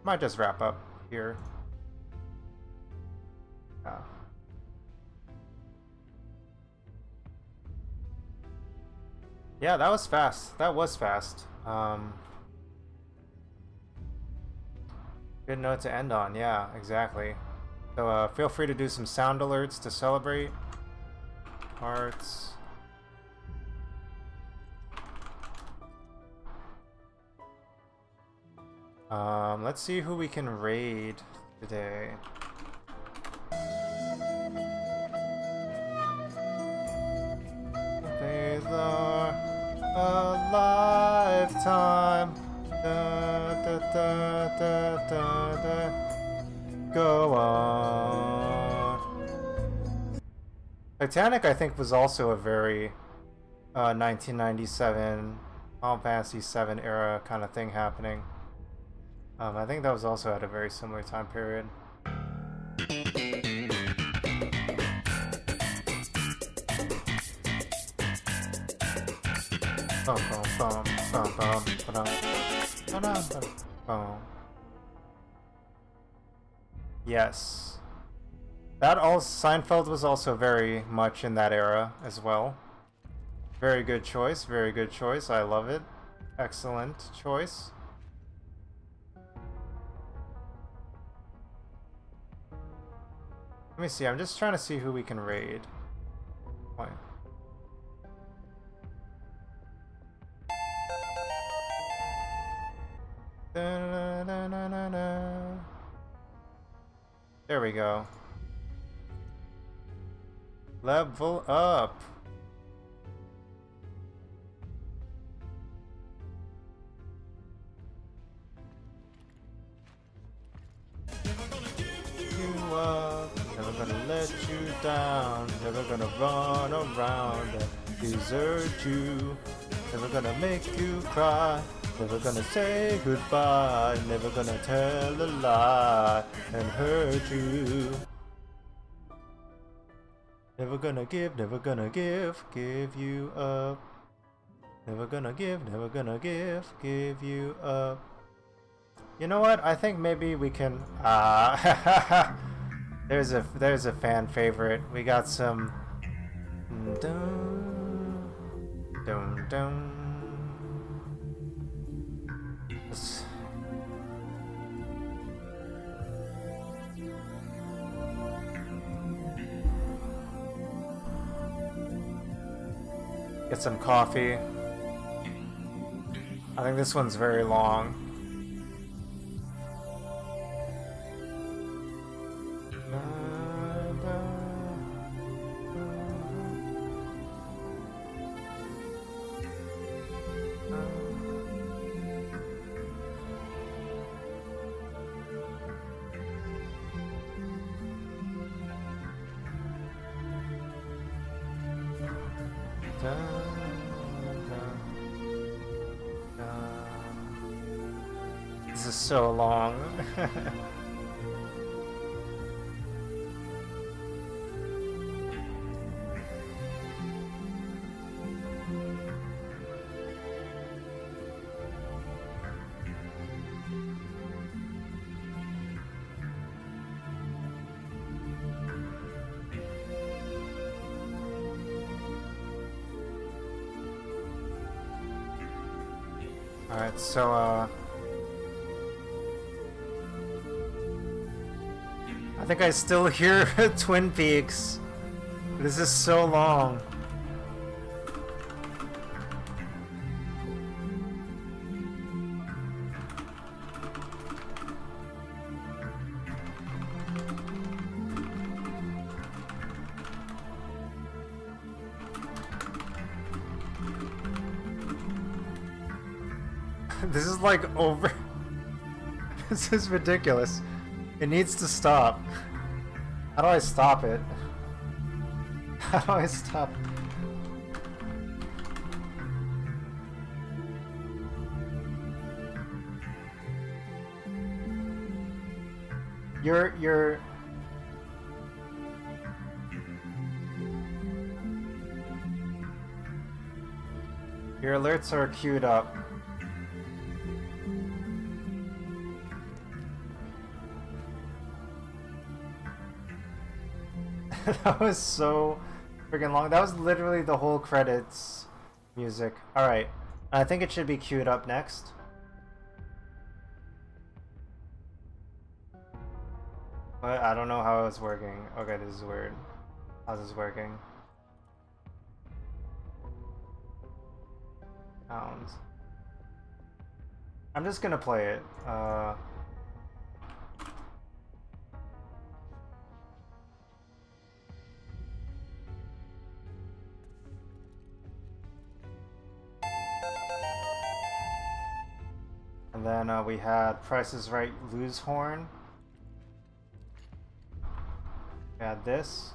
Might just wrap up here. Yeah. Yeah, that was fast. That was fast. Good note to end on. Yeah, exactly. So feel free to do some sound alerts to celebrate. Hearts. Let's see who we can raid today. Days are a lifetime. Da, da, da, da, da, da. Go on. Titanic, I think, was also a very 1997 Final Fantasy VII era kind of thing happening. I think that was also at a very similar time period. Yes. That Seinfeld was also very much in that era as well. Very good choice, very good choice. I love it. Excellent choice. Let me see, I'm just trying to see who we can raid. Why? There we go. Level up. You up. Never gonna let you down. Never gonna run around and desert you. Never gonna make you cry. Never gonna say goodbye. Never gonna tell a lie and hurt you. Never gonna give you up. Never gonna give you up. You know what? I think maybe we can. There's a fan favorite. We got some. Dun, dun, dun. Let's... Get some coffee. I think this one's very long. This is so long. Alright, so I think I still hear Twin Peaks. This is so long. This is like over. This is ridiculous. It needs to stop. How do I stop it? How do I stop? Your alerts are queued up. That was so freaking long. That was literally the whole credits music. Alright. I think it should be queued up next. But I don't know how it's working. Okay, this is weird. How's this working? Sounds. I'm just gonna play it. And then we had Price is Right Lose Horn. We had this.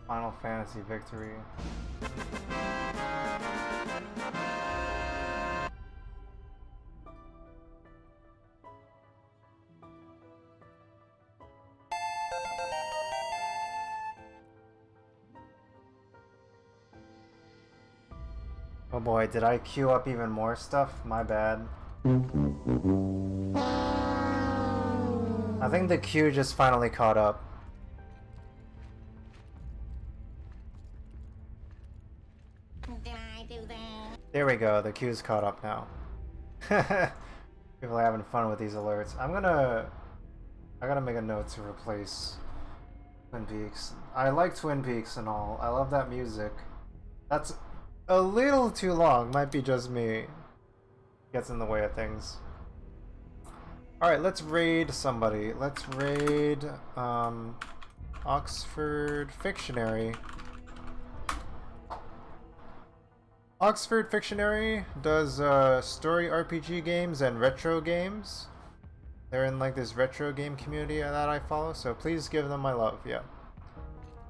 Final Fantasy Victory. Oh boy, did I queue up even more stuff? My bad. I think the queue just finally caught up. There we go, the queue's caught up now. People are having fun with these alerts. I gotta make a note to replace Twin Peaks. I like Twin Peaks and all. I love that music. That's a little too long. Might be just me. Gets in the way of things. Alright, let's raid somebody. Let's raid Oxford Fictionary. Oxford Fictionary does story RPG games and retro games. They're in like this retro game community that I follow, so please give them my love, yeah.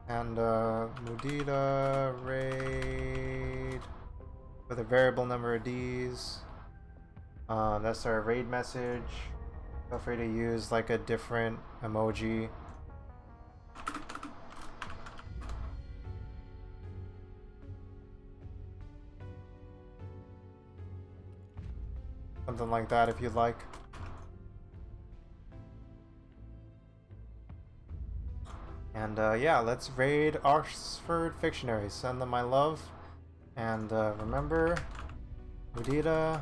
And Mudita raid with a variable number of Ds. That's our raid message. Feel free to use like a different emoji. Something like that if you'd like. And yeah, let's raid Oxford Fictionary. Send them my love. And remember, Mudita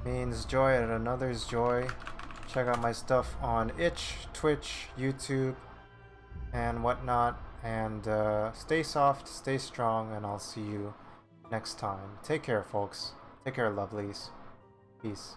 means joy and another's joy. Check out my stuff on Itch, Twitch, YouTube, and whatnot. And stay soft, stay strong, and I'll see you next time. Take care, folks. Take care, lovelies. Peace.